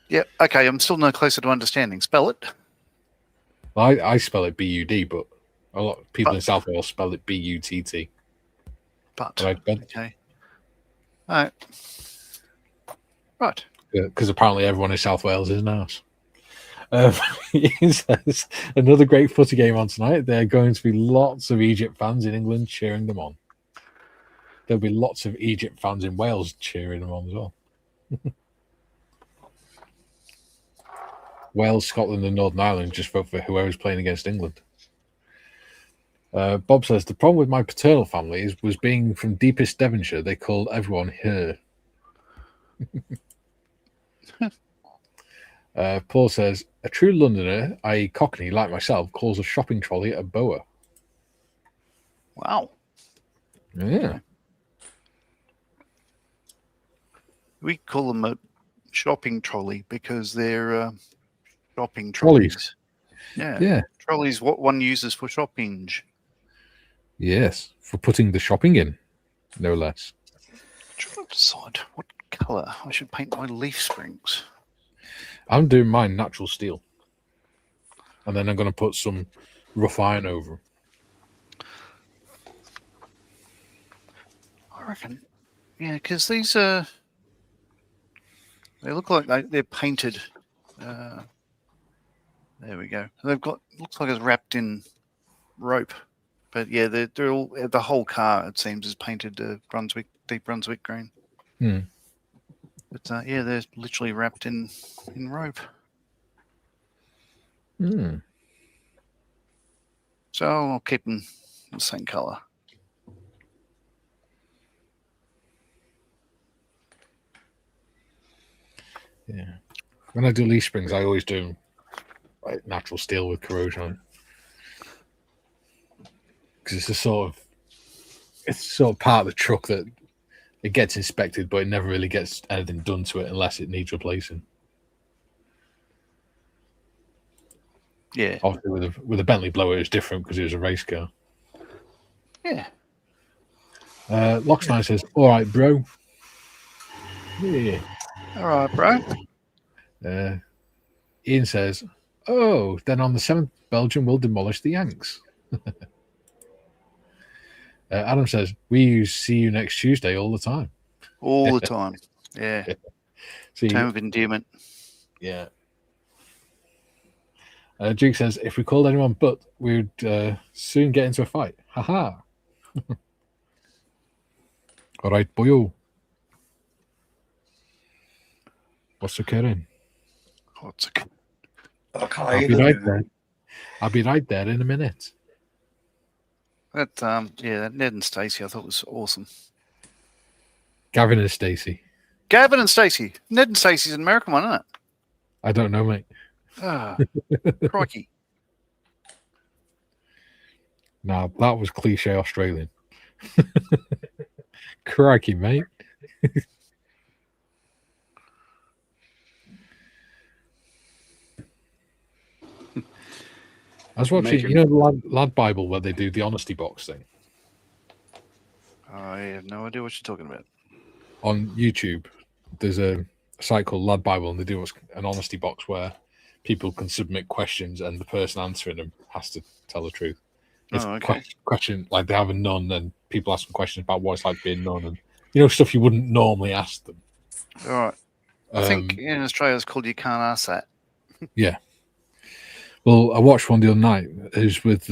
Yeah. Okay. I'm still no closer to understanding. Spell it. I spell it B-U-D, but a lot of people in South Wales spell it B-U-T-T. But. Right, bud? Okay. All right. Right. Because apparently everyone in South Wales is an arse. He says, another great footy game on tonight. There are going to be lots of Egypt fans in England cheering them on. There'll be lots of Egypt fans in Wales cheering them on as well. Wales, Scotland, and Northern Ireland just vote for whoever's playing against England. Bob says, the problem with my paternal family was being from deepest Devonshire. They called everyone her. Paul says, a true Londoner, i.e. Cockney, like myself, calls a shopping trolley a boa. Wow. Yeah. We call them a shopping trolley because they're shopping trolleys. Yeah. Trolleys, what one uses for shopping. Yes, for putting the shopping in, no less. I'm trying to decide what colour I should paint my leaf springs. I'm doing mine natural steel. And then I'm going to put some rough iron over them. I reckon. Yeah, because these they look like they're painted. There we go. They've got, looks like it's wrapped in rope. But yeah, they're all, the whole car, it seems, is painted deep Brunswick green. Hmm. But yeah, they're literally wrapped in rope. Hmm. So I'll keep them the same colour. Yeah. When I do leaf springs, I always do like natural steel with corrosion on it. Because it's sort of part of the truck that it gets inspected, but it never really gets anything done to it unless it needs replacing. Yeah. Obviously, with a Bentley blower, it's different because it was a race car. Yeah. Lox9 says, "All right, bro." Yeah. All right, bro. Ian says, "Oh, then on the 7th, Belgium will demolish the Yanks." Adam says, we see you next Tuesday all the time. All the time. Yeah. See, Term of endearment. yeah. Duke says, if we called anyone but, we would soon get into a fight. Haha. All right, boyo. What's occurring? What's Okay, I'll be right there. I'll be right there in a minute. that? That Ned and Stacey I thought was awesome. Gavin and Stacey. Gavin and Stacey. Ned and Stacey's an American one, isn't it? I don't know, mate. Ah, crikey. Nah, that was cliche Australian. Crikey, mate. I was watching, you know, the Lad Bible where they do the honesty box thing I have no idea what you're talking about. on YouTube. There's a site called Lad Bible, and they do an honesty box where people can submit questions, and the person answering them has to tell the truth. It's question like they have a nun, and people ask them questions about what it's like being nun, and stuff you wouldn't normally ask them. All right. I think in Australia it's called You Can't Ask That. Yeah. Well, I watched one the other night. It was with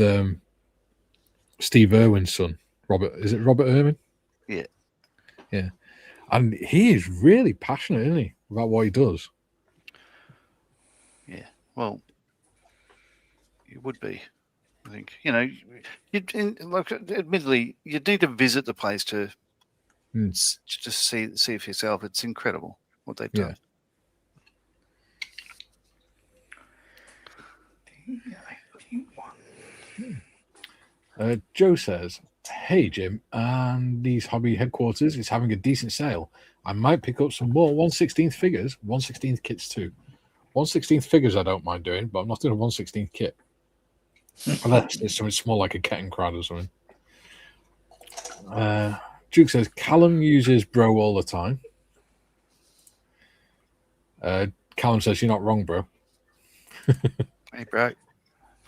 Steve Irwin's son, Robert. Is it Robert Irwin? Yeah. Yeah. And he is really passionate, isn't he, about what he does? Yeah. Well, it would be. I think admittedly, you'd need to visit the place to just see it for yourself. It's incredible what they've done. Joe says, hey, Jim, Andy's Hobby Headquarters is having a decent sale. I might pick up some more 1/16th figures, 1/16th kits too. 1/16th figures I don't mind doing, but I'm not doing a 1/16th kit. Unless it's something small like a Ketting Crowd or something. Duke says, Callum uses bro all the time. Callum says, you're not wrong, bro. Hey, bro.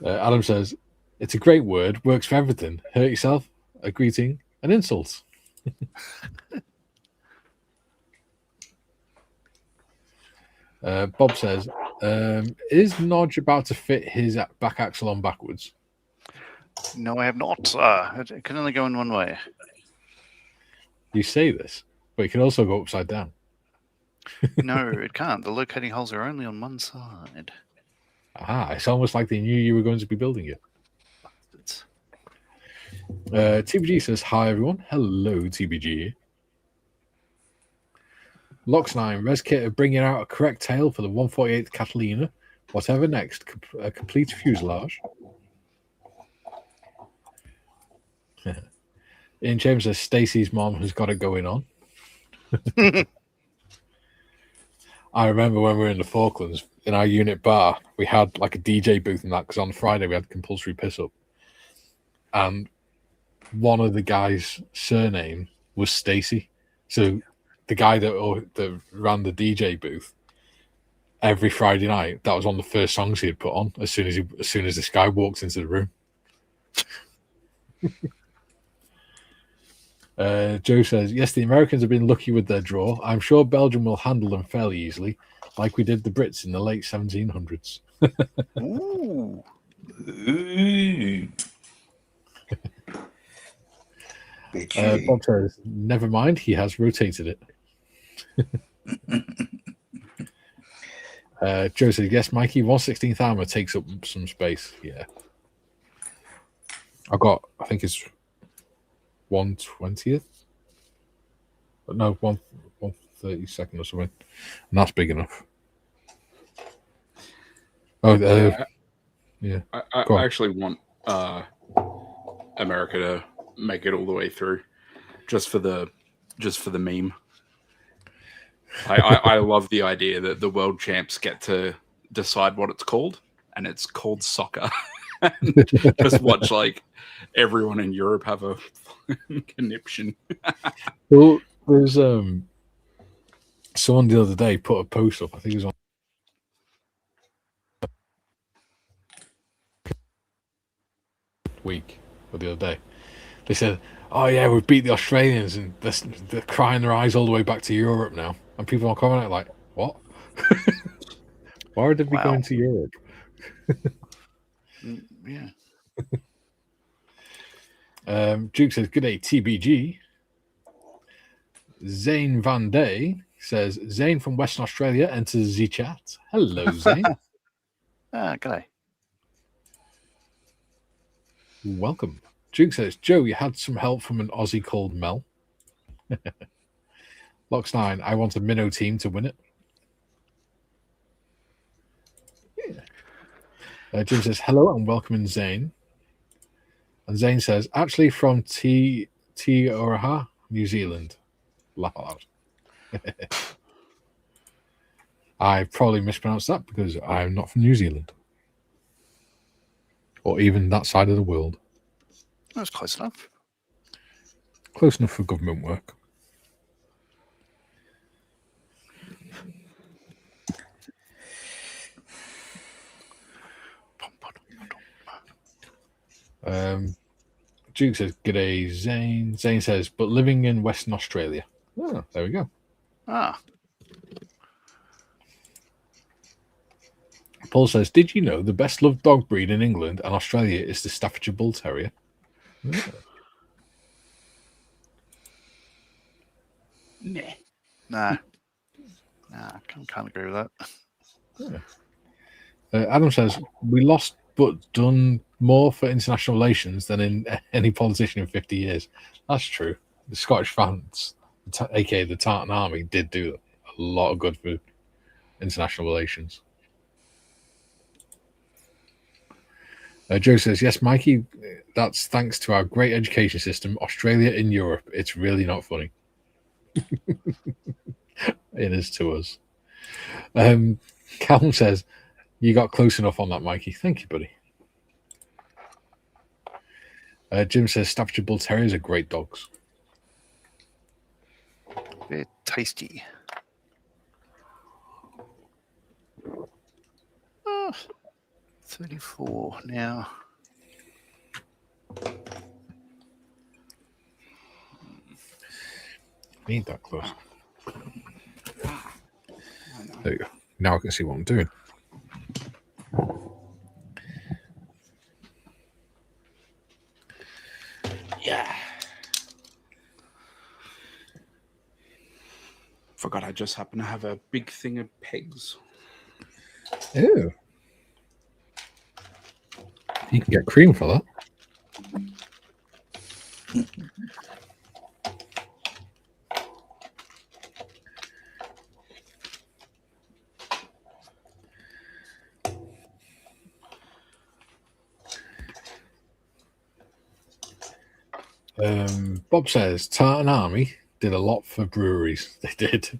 Adam says, it's a great word, works for everything. Hurt yourself, a greeting, an insult. Bob says, is Nodge about to fit his back axle on backwards? No, I have not. It can only go in one way. You say this, but it can also go upside down. No, it can't. The locating holes are only on one side. It's almost like they knew you were going to be building it. TBG says, hi, everyone. Hello, TBG. Lox9, Reskit are bringing out a correct tail for the 148th Catalina. Whatever next, a complete fuselage. Ian James says, Stacey's mom has got it going on. I remember when we were in the Falklands, in our unit bar, we had like a DJ booth and that, because on Friday we had compulsory piss up. And one of the guys' surname was Stacey. So the guy that ran the DJ booth, every Friday night, that was one of the first songs he'd put on as soon as this guy walked into the room. Joe says, yes, the Americans have been lucky with their draw. I'm sure Belgium will handle them fairly easily, like we did the Brits in the late 1700s. Ooh. Bob says, never mind, he has rotated it. Joe says, yes, Mikey, 1/16th armor takes up some space. Yeah. I think it's 1/20th. But no, 1/32nd or something. And that's big enough. Yeah. I actually want America to make it all the way through, just for the meme. I love the idea that the world champs get to decide what it's called, and it's called soccer. Just watch like everyone in Europe have a conniption. Well, there's someone the other day put a post up. I think it was on week or the other day. They said, "Oh yeah, we've beat the Australians," and they're crying their eyes all the way back to Europe now. And people are commenting like, "What? Why would they be Wow. going to Europe?" Yeah. Duke says, "Good day, TBG." Zane Van Day says, "Zane from Western Australia enters the chat." Hello, Zane. G'day. Welcome. Duke says, "Joe, you had some help from an Aussie called Mel." Lox9, I want a minnow team to win it. Yeah. Jim says, "Hello and welcome in Zane." And Zane says, "Actually from Te-Oraha, New Zealand." Laugh out loud. I probably mispronounced that because I'm not from New Zealand. Or even that side of the world. That's close enough. Close enough for government work. Duke says, "G'day, Zane." Zane says, "But living in Western Australia." Oh, there we go. Paul says, "Did you know the best loved dog breed in England and Australia is the Staffordshire Bull Terrier?" Yeah. No, I can't agree with that. Yeah. Adam says, "We lost but done more for international relations than in any politician in 50 years. That's true. The Scottish fans, aka the Tartan Army, did do a lot of good for international relations. Joe says, "Yes, Mikey, that's thanks to our great education system. Australia in Europe. It's really not funny." It is to us. Callum says, "You got close enough on that, Mikey. Thank you, buddy." Jim says, "Staffordshire Bull Terriers are great dogs." They're tasty. 34 now. Need that close. There you go. Now I can see what I'm doing. Yeah. Forgot I just happen to have a big thing of pegs. Ew. You can get cream for that. Bob says, "Tartan Army did a lot for breweries." They did.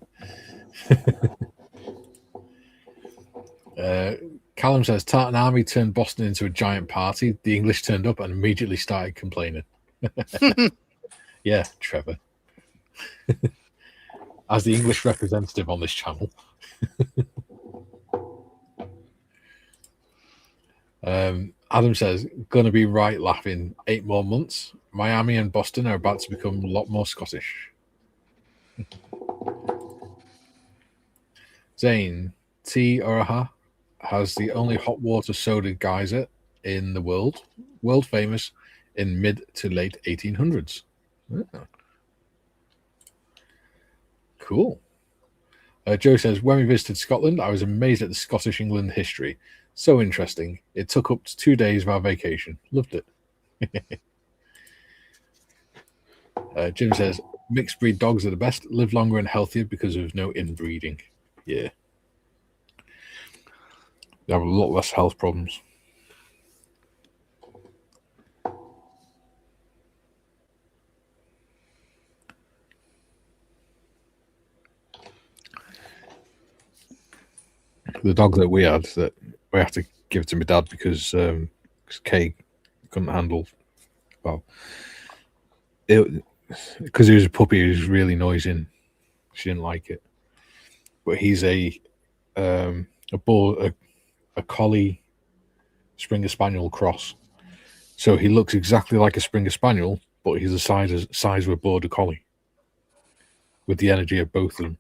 Callum says, "Tartan Army turned Boston into a giant party. The English turned up and immediately started complaining." Yeah, Trevor. As the English representative on this channel. Adam says, "Gonna be right laughing 8 more months. Miami and Boston are about to become a lot more Scottish." Zane, Te-Oraha has the only hot water soda geyser in the world famous in mid to late 1800s. Oh. Cool. Joe says, "When we visited Scotland, I was amazed at the Scottish England history. So interesting. It took up to 2 days of our vacation. Loved it." Jim says, "Mixed breed dogs are the best, live longer and healthier because of no inbreeding." Yeah. They have a lot less health problems. The dog that we had, that we had to give to my dad because Kay couldn't handle, well, because he was a puppy, he was really noisy and she didn't like it. But he's a collie Springer Spaniel cross. So he looks exactly like a Springer Spaniel, but he's the size of a border collie with the energy of both of them,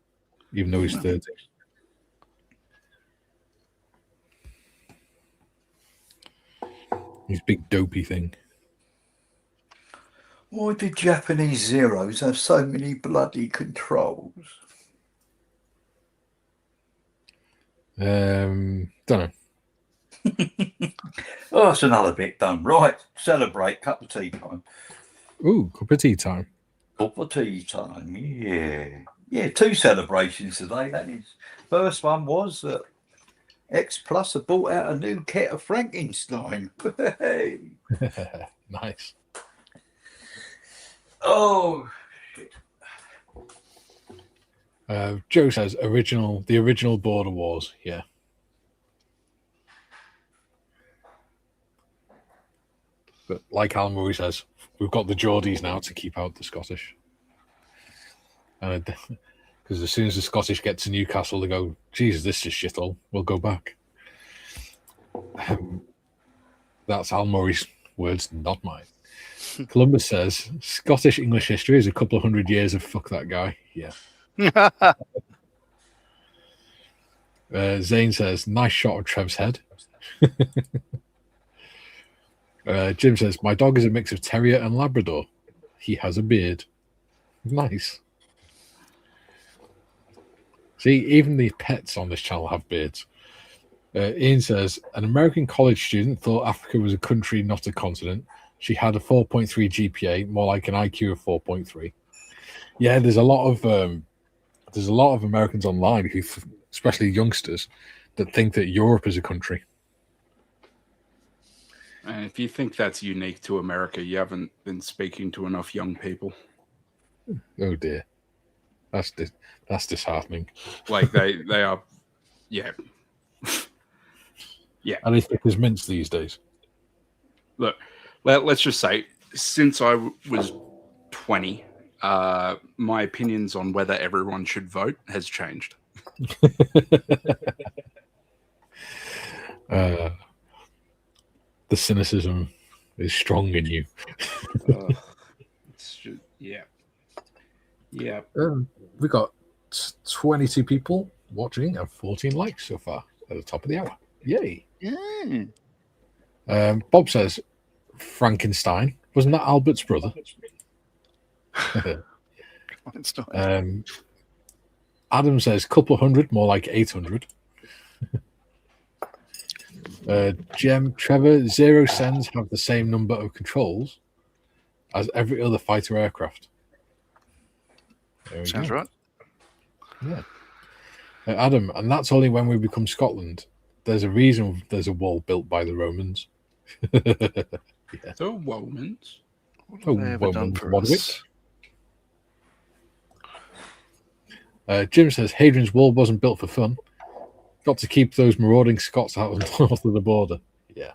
even though he's 30. His big dopey thing. Why do Japanese Zeros have so many bloody controls? Don't know. Oh, that's another bit done. Right, celebrate. Cup of tea time. Ooh, cup of tea time. Cup of tea time, yeah. Yeah, 2 celebrations today, that is. First one was that X Plus have bought out a new kit of Frankenstein. Hey. Nice. Oh, shit. Joe says the original Border Wars. Yeah. But like Alan Murray says, we've got the Geordies now to keep out the Scottish. Because as soon as the Scottish get to Newcastle, they go, Jesus, this is shithole. We'll go back. That's Alan Murray's words, not mine. Columbus says, Scottish English history is a couple of 100 years of fuck that guy. Yeah. Zane says, nice shot of Trev's head. Jim says, my dog is a mix of terrier and Labrador. He has a beard. Nice. See, even the pets on this channel have beards. Ian says, an American college student thought Africa was a country, not a continent. She had a 4.3 GPA, more like an IQ of 4.3. Yeah, there's a lot of Americans online who, especially youngsters, that think that Europe is a country. And if you think that's unique to America, you haven't been speaking to enough young people. Oh dear, that's disheartening. Like they are, yeah, yeah. And they thick as mints these days. Look, let's just say, since I was 20, my opinions on whether everyone should vote has changed. The cynicism is strong in you. It's just, yeah. Yeah. We got 22 people watching and 14 likes so far at the top of the hour. Yay. Yeah. Bob says, Frankenstein. Wasn't that Albert's brother? It's not. Adam says, couple of 100, more like 800. Trevor, 0 cents have the same number of controls as every other fighter aircraft. Sounds right. Yeah. Adam, and that's only when we become Scotland. There's a reason there's a wall built by the Romans. Yeah. The Romans? What have they ever done for us? Jim says Hadrian's Wall wasn't built for fun. Got to keep those marauding Scots out of the north of the border. Yeah.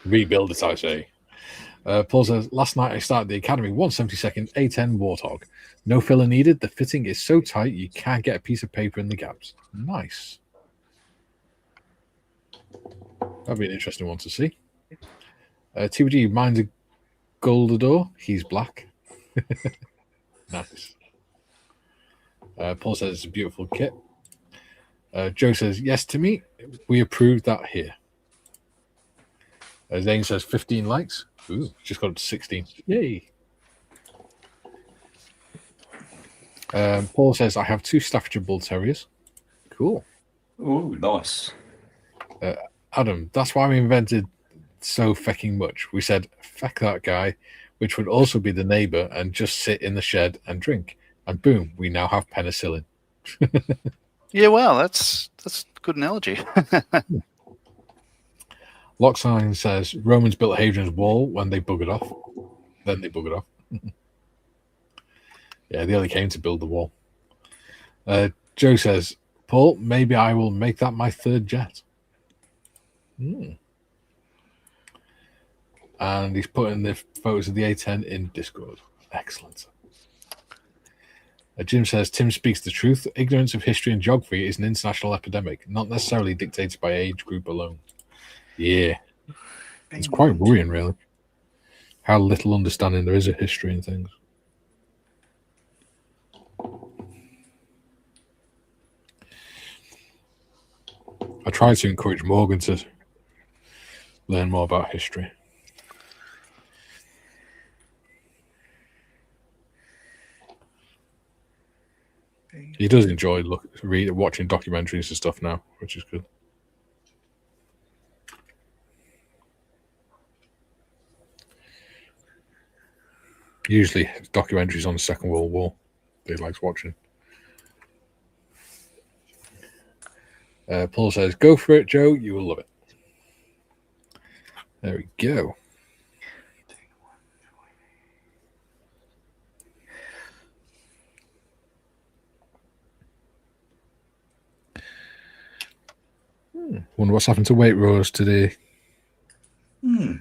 Rebuild it, I say. Paul says, last night I started the academy, 172nd A10 Warthog. No filler needed. The fitting is so tight you can't get a piece of paper in the gaps. Nice. That'd be an interesting one to see. TBG, mine's a Goldador. He's black. Nice. Paul says it's a beautiful kit. Joe says, yes to me. We approved that here. Zane says 15 likes. Ooh, just got up to 16. Yay. Paul says, I have 2 Staffordshire Bull Terriers. Cool. Oh, nice. Adam, that's why we invented so fecking much. We said, feck that guy, which would also be the neighbour, and just sit in the shed and drink. And boom, we now have penicillin. Yeah, well, that's a good analogy. Locksign says Romans built Hadrian's Wall when they buggered off. Then they buggered off. Yeah, they only came to build the wall. Joe says, Paul, maybe I will make that my 3rd jet. And he's putting the photos of the A10 in Discord. Excellent. Jim says, Tim speaks the truth. Ignorance of history and geography is an international epidemic, not necessarily dictated by age group alone. Yeah. It's quite worrying, really. how little understanding there is of history and things. I try to encourage Morgan to learn more about history. He does enjoy watching documentaries and stuff now, which is good. Usually documentaries on the Second World War he likes watching. Paul says, go for it, Joe. You will love it. There we go. Wonder what's happened to Weight Rose today. He's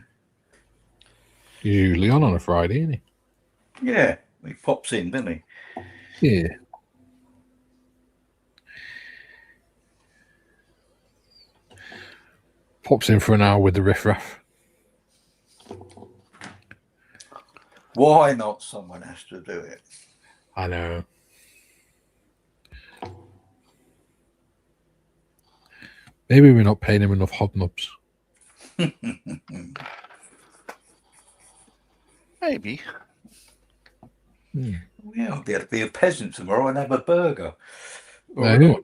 usually on a Friday, isn't he? Yeah, he pops in, doesn't he? Yeah. Pops in for an hour with the riffraff. Why not? Someone has to do it. I know. Maybe we're not paying him enough hobnobs. Maybe. Yeah, I'll be able to be a peasant tomorrow and have a burger. Or an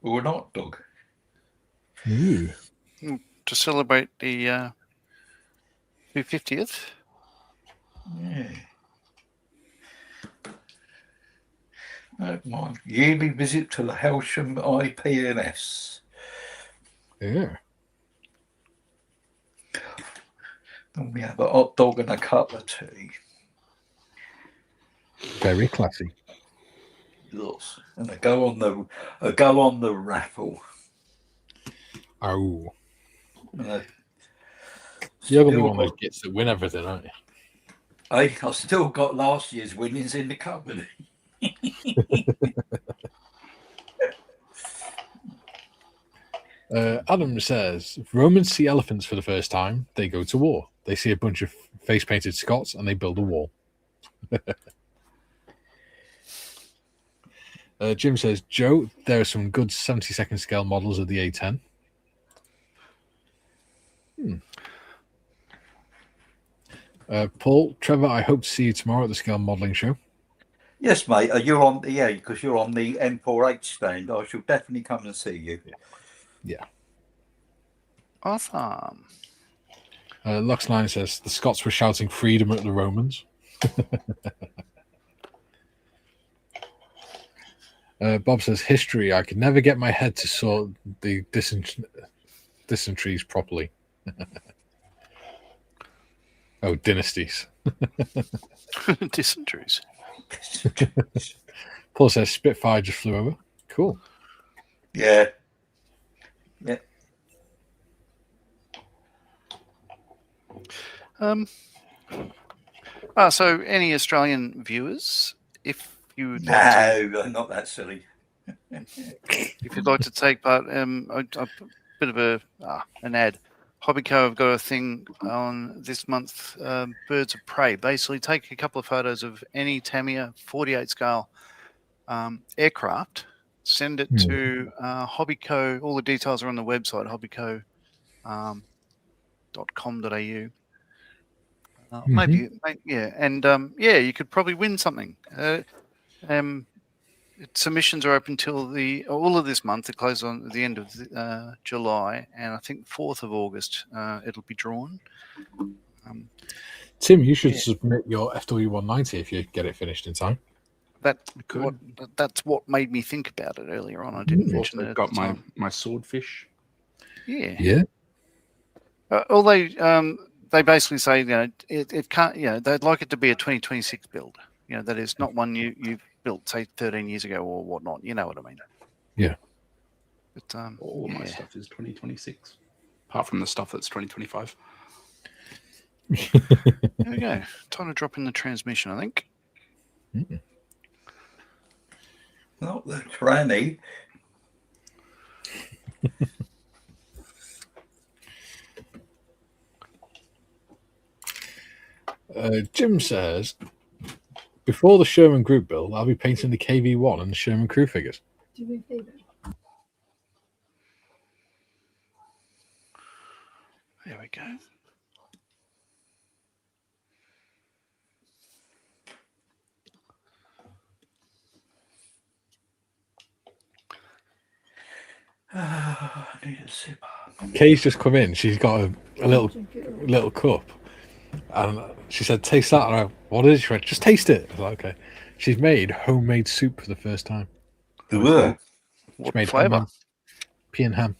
hot dog. Ooh. To celebrate the 250th. Yeah. My yearly visit to the Helsham IPNS. Yeah. And we have a hot dog and a cup of tea. Very classy. Yes. And I go on the raffle. Oh. And You're going to be one of those gits that win everything, aren't you? I've still got last year's winnings in the cupboard. Adam says, if Romans see elephants for the first time, they go to war. They see a bunch of face-painted Scots and they build a wall. Jim says, Joe, there are some good 70-second scale models of the A10. Paul, Trevor, I hope to see you tomorrow at the scale modelling show. Yes, mate. You're on, because you're on the M4H stand. I shall definitely come and see you. Yeah. Awesome. Luxline says, the Scots were shouting freedom at the Romans. Bob says, history. I could never get my head to sort the dysenteries properly. Oh, dynasties. Dysenteries. Paul says, Spitfire just flew over. Cool. Yeah. Yeah. So any Australian viewers, if you would I'm not that silly. if you'd like to take part, a bit of an ad. Hobbyco have got a thing on this month, Birds of Prey. Basically, take a couple of photos of any Tamiya 48 scale aircraft, send it to Hobbyco. All the details are on the website, hobbyco.com.au. Maybe, yeah. And you could probably win something. Submissions are open till all of this month. It closes on the end of July, and I think 4th of August it'll be drawn. Tim, you should submit your FW190 if you get it finished in time. That's what made me think about it earlier on. I didn't mention it. Got my swordfish. Yeah. Although they basically say it can't. They'd like it to be a 2026 build. That is not one you've built, say, 13 years ago or whatnot. You know what I mean? Yeah. But all my stuff is 2026, apart from the stuff that's 2025. There we go. Time to drop in the transmission, I think. Not the tranny. Jim says, before the Sherman Group build, I'll be painting the KV-1 and the Sherman crew figures. Do me a favour. There we go. I need a sip. Kay's just come in. She's got a little cup. And she said, taste that. And I went, what is it? She went, just taste it. I was like, okay. She's made homemade soup for the first time. There were. What made flavour? Pea and ham.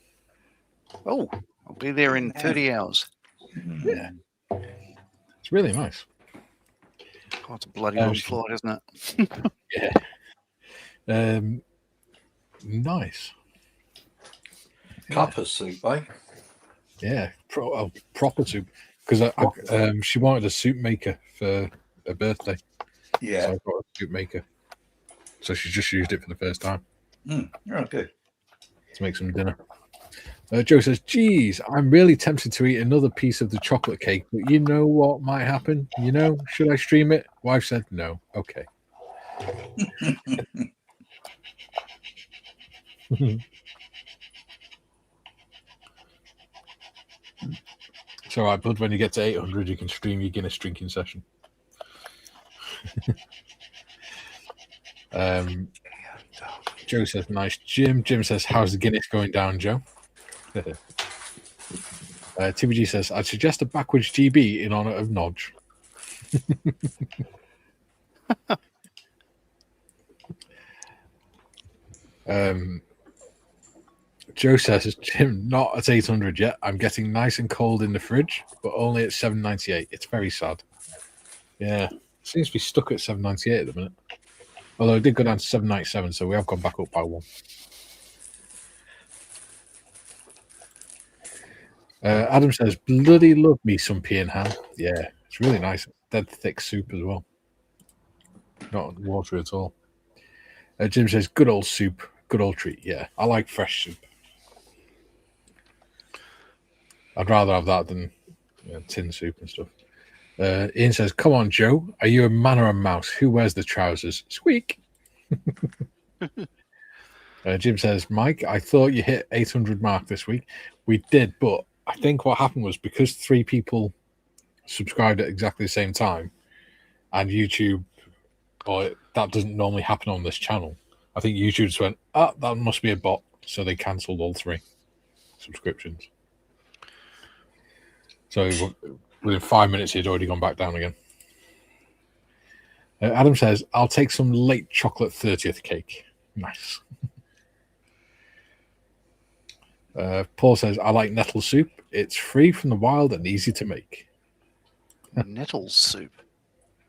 Oh, I'll be there in 30 hours. Yeah. It's really nice. Oh, it's a bloody long flight, isn't it? Yeah. Nice. Cup of soup, eh? Yeah. Proper soup. Because she wanted a soup maker for her birthday. Yeah. So I got a soup maker. So she just used it for the first time. Oh, good. To make some dinner. Joe says, geez, I'm really tempted to eat another piece of the chocolate cake, but you know what might happen? You know, should I stream it? Wife said, no. Okay. It's all right, bud. When you get to 800, you can stream your Guinness drinking session. Joe says, nice, Jim. Jim says, how's the Guinness going down, Joe? TBG says, I'd suggest a backwards GB in honor of Nodge. Joe says, Jim, not at 800 yet. I'm getting nice and cold in the fridge, but only at 798. It's very sad. Yeah, seems to be stuck at 798 at the minute. Although it did go down to 797, so we have gone back up by one. Adam says, bloody love me some pea and ham. Yeah, it's really nice. Dead thick soup as well. Not watery at all. Jim says, good old soup, good old treat. Yeah, I like fresh soup. I'd rather have that than tin soup and stuff. Ian says, come on, Joe. Are you a man or a mouse? Who wears the trousers? Squeak. Jim says, Mike, I thought you hit 800 mark this week. We did, but I think what happened was because 3 people subscribed at exactly the same time, and YouTube, that doesn't normally happen on this channel. I think YouTube just went, that must be a bot. So they cancelled all 3 subscriptions. So within 5 minutes, he'd already gone back down again. Adam says, I'll take some late chocolate 30th cake. Nice. Paul says, I like nettle soup. It's free from the wild and easy to make. Nettle soup.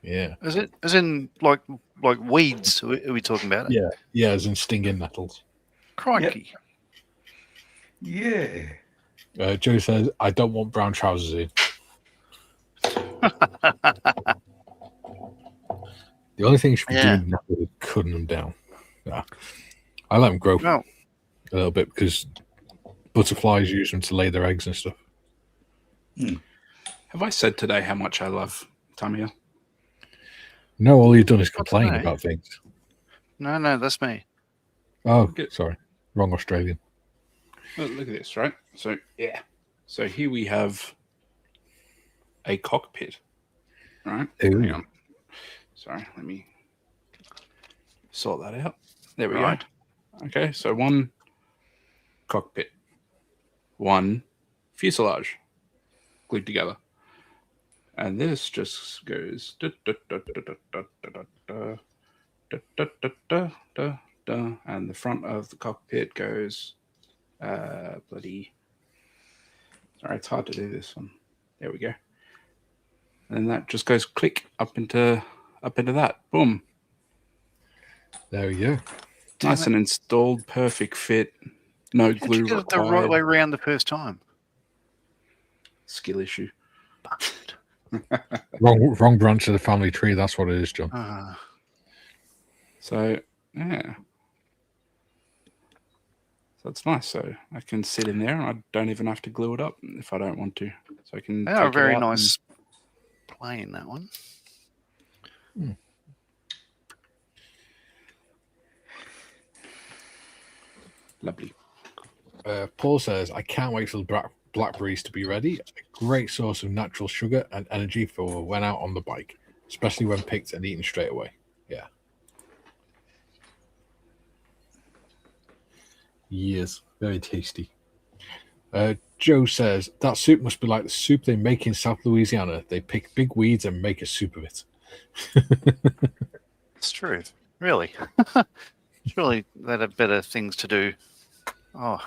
Yeah. Is it as in like weeds? Are we talking about it? Yeah, as in stinging nettles. Crikey. Yeah. Joe says, I don't want brown trousers in. The only thing you should be doing now is cutting them down. Yeah. I let them grow a little bit because butterflies use them to lay their eggs and stuff. Have I said today how much I love Tamia? No, all you've done is complain about things. No, that's me. Oh, sorry. Wrong Australian. Look at this, right? So, yeah. So here we have a cockpit, right? Ooh. Hang on. Sorry, let me sort that out. There we go. Okay, so one cockpit, one fuselage glued together. And this just goes and the front of the cockpit goes bloody. Sorry, it's hard to do this one. There we go. And then that just goes click up into that. Boom. There we go. Nice and installed, perfect fit. No glue How'd you get it the right way around the first time? Skill issue. Wrong branch of the family tree. That's what it is, John. So, yeah. So it's nice. So I can sit in there and I don't even have to glue it up if I don't want to. So I can. They are very nice plain, that one. Lovely. Paul says, I can't wait for the blackberries to be ready. A great source of natural sugar and energy for when out on the bike, especially when picked and eaten straight away. Yeah. Yes, very tasty. Joe says, that soup must be like the soup they make in South Louisiana. They pick big weeds and make a soup of it. It's true. Really. Surely they'd have better things to do. Oh.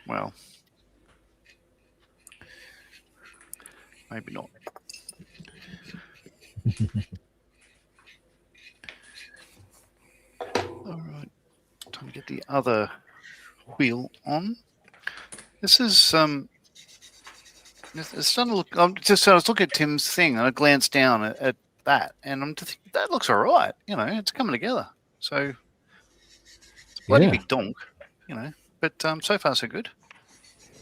Well. Maybe not. All right. Time to get the other wheel on. This is it's starting to look. I was looking at Tim's thing and I glanced down at that, and I'm just thinking, that looks all right. You know, it's coming together. So it's a bloody Yeah. big donk, you know. But so far so good.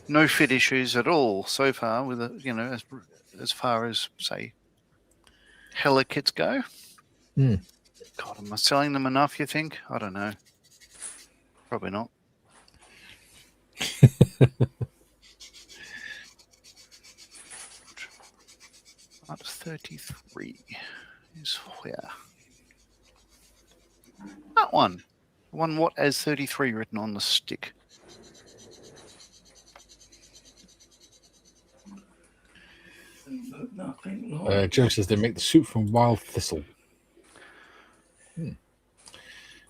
No fit issues at all so far with as far as say Hella kits go. Mm. God, am I selling them enough? You think? I don't know. Probably not. Up 33 is where? That one. One what as 33 written on the stick. Nothing like Joe says they make the soup from wild thistle. And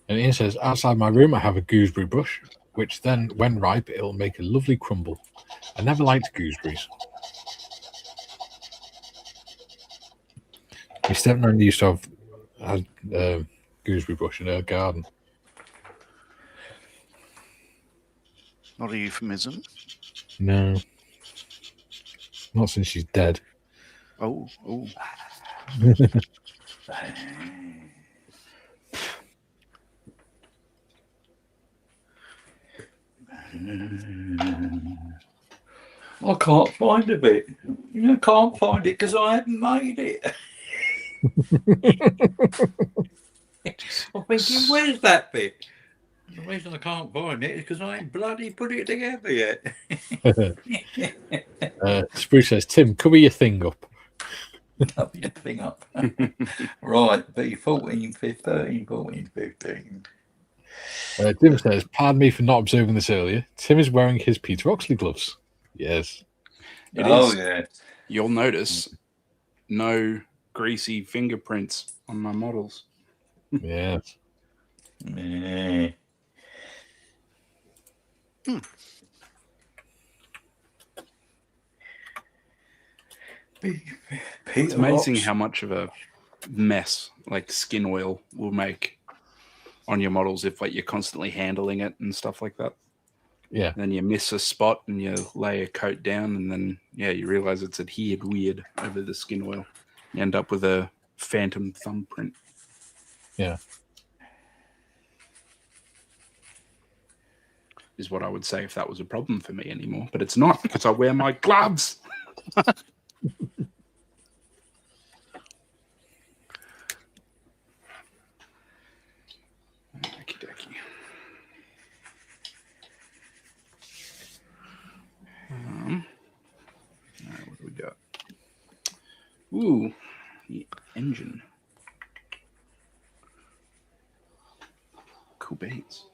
Ian says, outside my room I have a gooseberry bush, which then, when ripe, it'll make a lovely crumble. I never liked gooseberries. My stepmom used to have a gooseberry bush in her garden. Not a euphemism. No. Not since she's dead. Oh. I can't find a bit. I can't find it because I haven't made it. I'm thinking, where's that bit? The reason I can't find it is because I ain't bloody put it together yet. Spruce says, Tim, cover your thing up. Up your thing up. Right, B14, 13, 14, 15. Tim says, pardon me for not observing this earlier. Tim is wearing his Peter Oxley gloves. Yes. It Oh, is. yeah. You'll notice no greasy fingerprints on my models. Yes. Yeah. It's amazing how much of a mess like skin oil will make on your models if like you're constantly handling it and stuff like that. Yeah. Then you miss a spot and you lay a coat down and then you realize it's adhered weird over the skin oil. You end up with a phantom thumbprint. Yeah. Is what I would say if that was a problem for me anymore. But it's not because I wear my gloves. Okie dokie. What do we got? Ooh, the engine. Cool beats.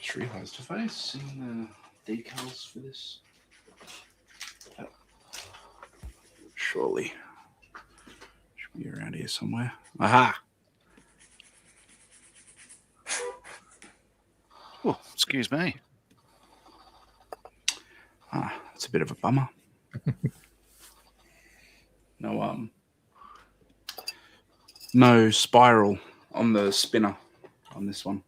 Just realised, have I seen the decals for this? Surely. Should be around here somewhere. Aha! Oh, excuse me. That's a bit of a bummer. No spiral on the spinner on this one.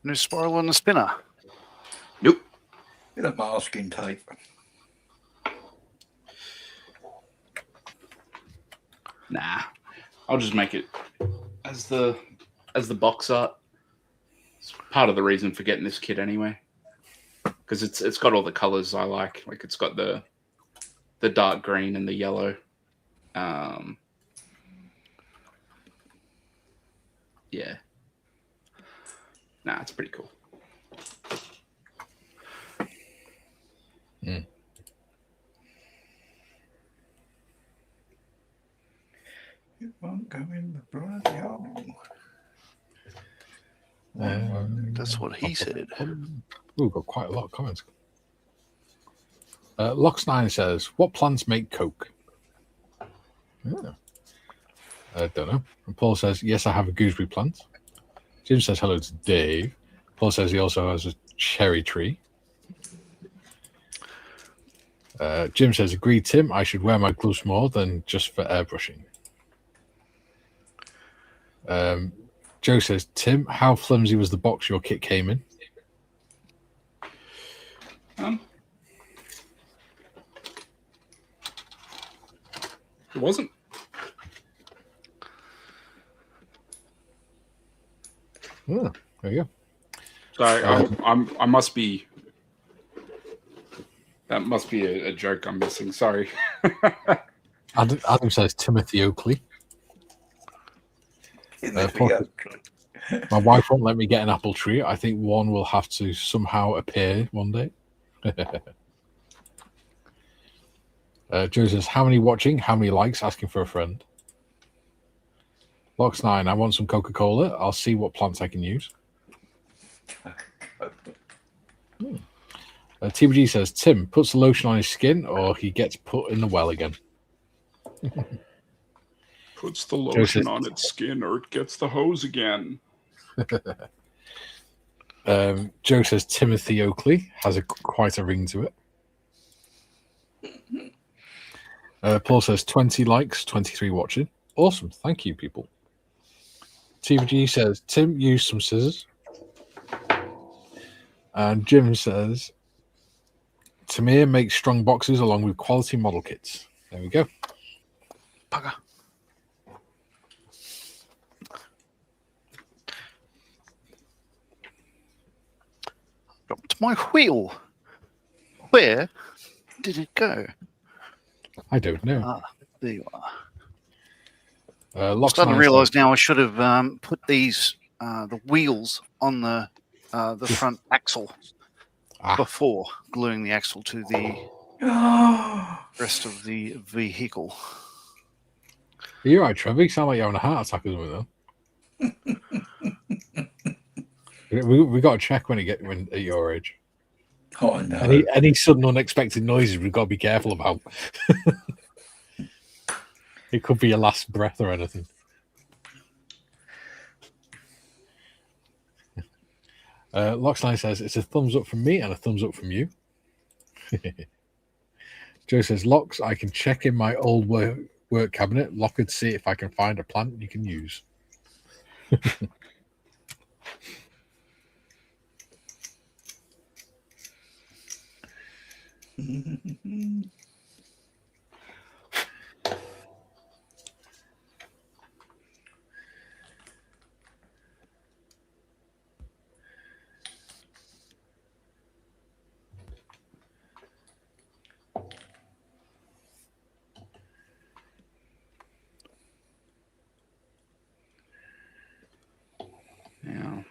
No spiral on the spinner. Nope. Bit of masking tape. Nah. I'll just make it as the box art. It's part of the reason for getting this kit anyway. Because it's got all the colours I like. Like it's got the dark green and the yellow. Yeah. Nah, it's pretty cool. Mm. It won't go in the bloody hole. That's what he said. We've got quite a lot of comments. Lox9 says, what plants make Coke? Yeah. I don't know. And Paul says, yes, I have a gooseberry plant. Jim says hello to Dave. Paul says he also has a cherry tree. Jim says, agreed, Tim. I should wear my gloves more than just for airbrushing. Joe says, Tim, how flimsy was the box your kit came in? It wasn't. Oh, there you go. Sorry, I must be. That must be a joke I'm missing. Sorry. Adam says Timothy Oakley. My wife won't let me get an apple tree. I think one will have to somehow appear one day. Joe says, how many watching? How many likes? Asking for a friend. Lox9, I want some Coca-Cola. I'll see what plants I can use. TBG says, Tim puts the lotion on his skin or he gets put in the well again. Puts the lotion on its skin or it gets the hose again. Joe says Timothy Oakley has quite a ring to it. Paul says 20 likes, 23 watching. Awesome. Thank you, people. TVG says, Tim, use some scissors. And Jim says, Tamir makes strong boxes along with quality model kits. There we go. Bugger. Dropped my wheel. Where did it go? I don't know. Ah, there you are. I'm starting to realise now I should have put these the wheels on the front axle before gluing the axle to the rest of the vehicle. Are you right, Trevor? You sound like you're having a heart attack or something, though. we got to check when at your age. Oh no! Any sudden unexpected noises we've got to be careful about. It could be your last breath or anything. Lox9 says it's a thumbs up from me and a thumbs up from you. Joe says, Lox, I can check in my old work cabinet, lock it, see if I can find a plant you can use. Now,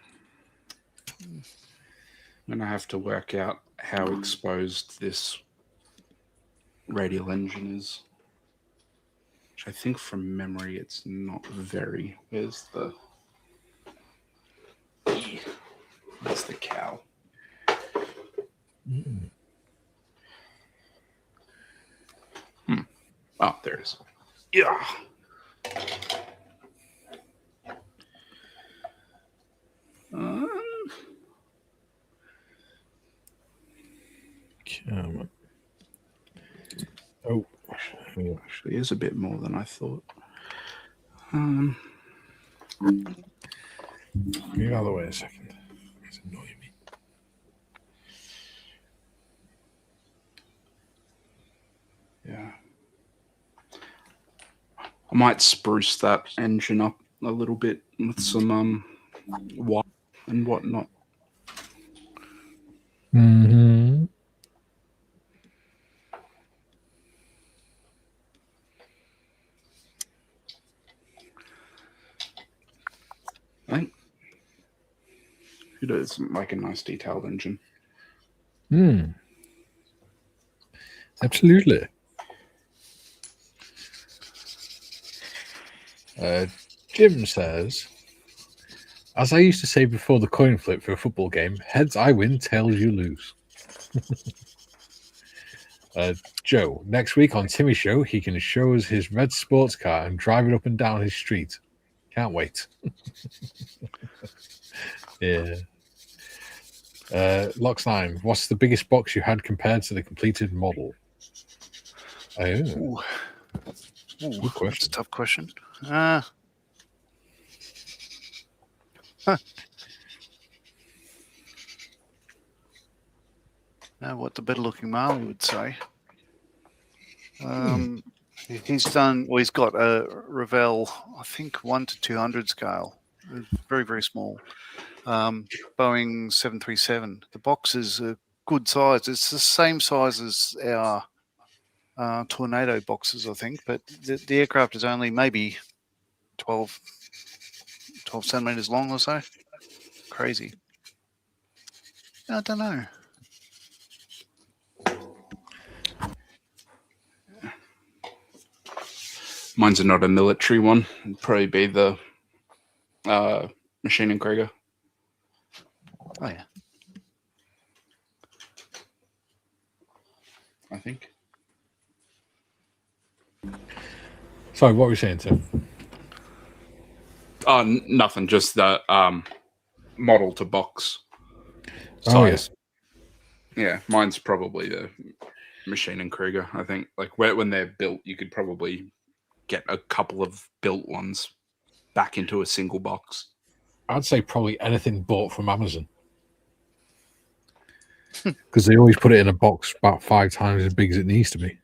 I'm going to have to work out how exposed this radial engine is. Which I think from memory it's not very. Where's the... That's the cow. Oh, there it is. Yeah. Oh, actually is a bit more than I thought. Move out of the way a second. annoying me. Yeah. I might spruce that engine up a little bit with some white and whatnot. Mm-hmm. I think it is like a nice detailed engine. Absolutely. Jim says, as I used to say before the coin flip for a football game, heads I win, tails you lose. Joe, next week on Timmy's show, he can show us his red sports car and drive it up and down his street. Can't wait. Yeah. Lox9, what's the biggest box you had compared to the completed model? Ooh, Good that's a question. tough question. What the better looking Marley would say. He's done, well, he's got a Revell, I think 1 to 200 scale. Very, very small. Boeing 737. The box is a good size. It's the same size as our Tornado boxes, I think, but the aircraft is only maybe 12 centimeters long or so. Crazy. I don't know. Mine's not a military one. It'd probably be the Machine and Krieger. Oh, yeah. I think. Sorry, what were you saying, Tim? Nothing. Just the model to box Oh, size. Yeah, mine's probably the Machine and Krieger. I think like when they're built, you could probably get a couple of built ones back into a single box. I'd say probably anything bought from Amazon. Because they always put it in a box about 5 times as big as it needs to be.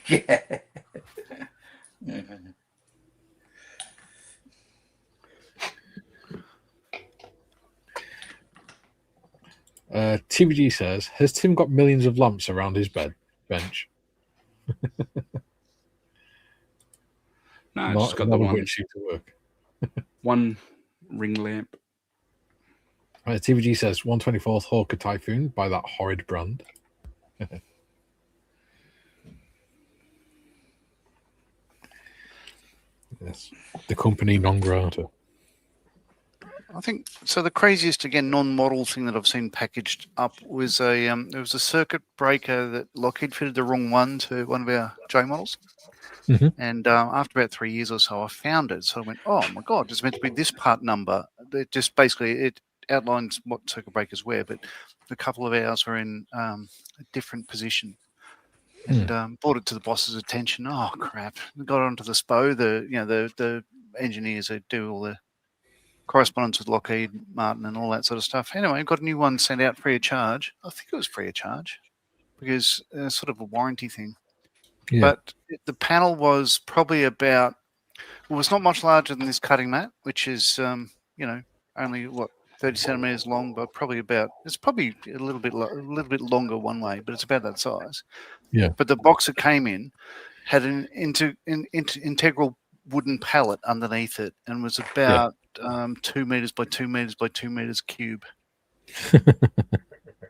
Yeah. TVG says, has Tim got millions of lamps around his bench? No, I just got the a one. sheet to work. One ring lamp. TVG says 124th Hawker Typhoon by that horrid brand. Yes, the company non grata. I think so. The craziest, again, non-model thing that I've seen packaged up was there was a circuit breaker that Lockheed fitted the wrong one to one of our J models. And after about 3 years or so, I found it. So I went, oh my God, it's meant to be this part number. It just basically, it outlines what circuit breakers were, but a couple of ours were in a different position. And brought it to the boss's attention. Oh crap! Got onto the SPO. The engineers who do all the correspondence with Lockheed Martin and all that sort of stuff. Anyway, got a new one sent out free of charge. I think it was free of charge because sort of a warranty thing. Yeah. But the panel was probably about, well, it was not much larger than this cutting mat, which is, only 30 centimeters long, but it's probably a little bit longer one way, but it's about that size. Yeah. But the box it came in had an integral wooden pallet underneath it and was about 2 meters by 2 meters by 2 meters cube for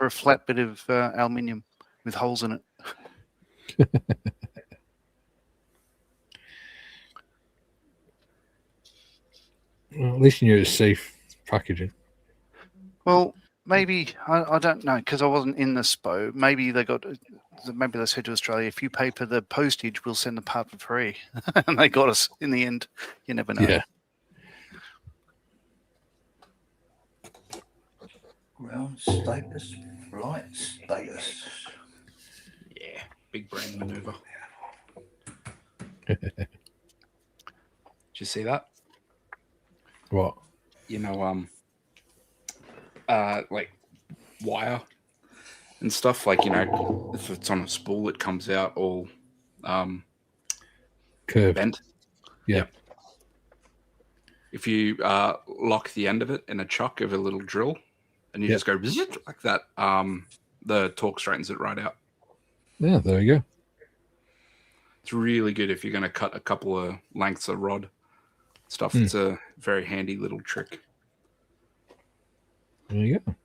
a flat bit of aluminium with holes in it. Well, at least you knew it was safe packaging. Well, maybe I don't know because I wasn't in the SPO. Maybe they said to Australia, if you pay for the postage, we'll send the part for free, and they got us in the end. You never know. Yeah. Ground status, flight status. Yeah, big brain maneuver. Did you see that? What? You know, like wire and stuff. Like, if it's on a spool, it comes out all Curved. bent. Yeah. If you lock the end of it in a chuck of a little drill and you just go bzzzt like that, the torque straightens it right out. Yeah, there you go. It's really good if you're going to cut a couple of lengths of rod stuff. It's a very handy little trick. There you go.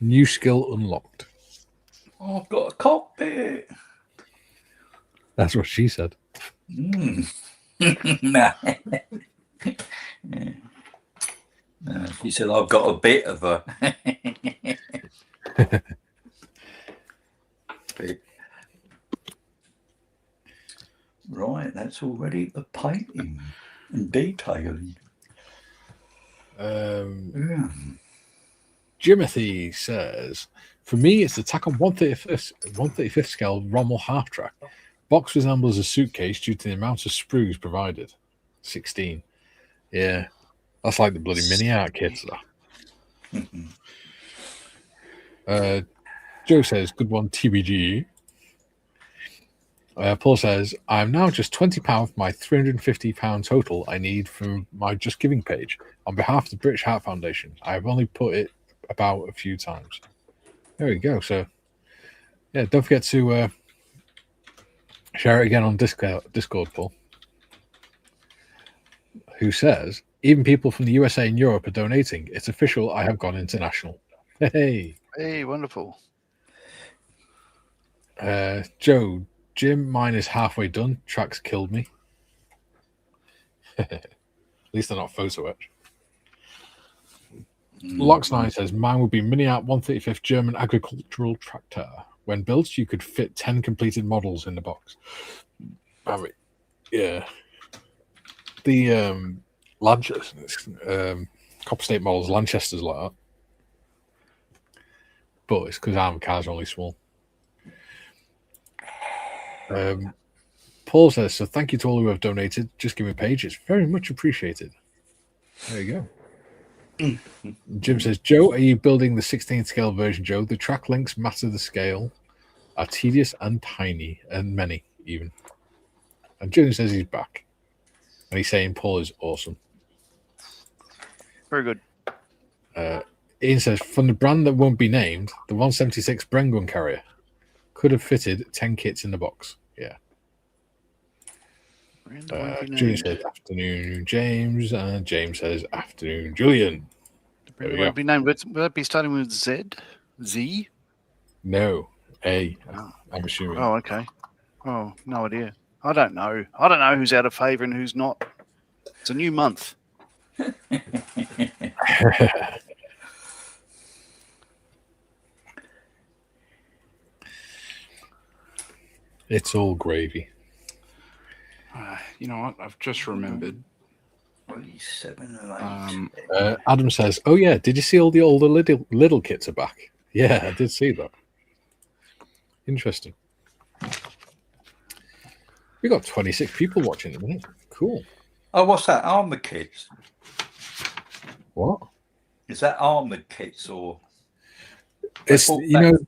New skill unlocked. Oh, I've got a cockpit. That's what she said. Nah. She said, I've got a bit of a. Right, that's already the painting and detailing. Jimothy says, for me, it's attack on 135th scale Rommel half track. Box resembles a suitcase due to the amount of sprues provided. 16. Yeah, that's like the bloody mini art kits, though. Joe says, good one, TBG. Paul says, I'm now just £20 for my £350 total I need for my Just Giving page. On behalf of the British Heart Foundation, I've only put it about a few times. There we go. So, yeah, don't forget to share it again on Discord, Paul. Who says, even people from the USA and Europe are donating. It's official. I have gone international. Hey. Hey, wonderful. Joe, Jim, mine is halfway done. Tracks killed me. At least they're not photo etch. Lox9 says, mine would be Mini Art 135th German agricultural tractor. When built, you could fit 10 completed models in the box. Yeah. The Lanchester, Copper State models, Lanchester's like that. But it's because our cars are only small. Paul says, so thank you to all who have donated. Just give me a page. It's very much appreciated. There you go. Jim says, Joe, are you building the 16th scale version, Joe? The track links matter. The scale are tedious and tiny, and many even. And Jim says he's back. And he's saying Paul is awesome. Very good. Ian says, from the brand that won't be named, the 176 Bren carrier could have fitted 10 kits in the box. Yeah. Julian says, afternoon, James. And James says, afternoon, Julian. It won't be named, but will that be starting with Z? Z? No, A. I'm assuming. Oh, okay. Oh, no idea. I don't know. I don't know who's out of favour and who's not. It's a new month. It's all gravy. You know what? I've just remembered. 27 and 8. Adam says, oh, yeah, did you see all the older little kits are back? Yeah, I did see that. Interesting. We got 26 people watching at the minute. Cool. Oh, what's that? Armoured kits? What? Is that armoured kits or? It's the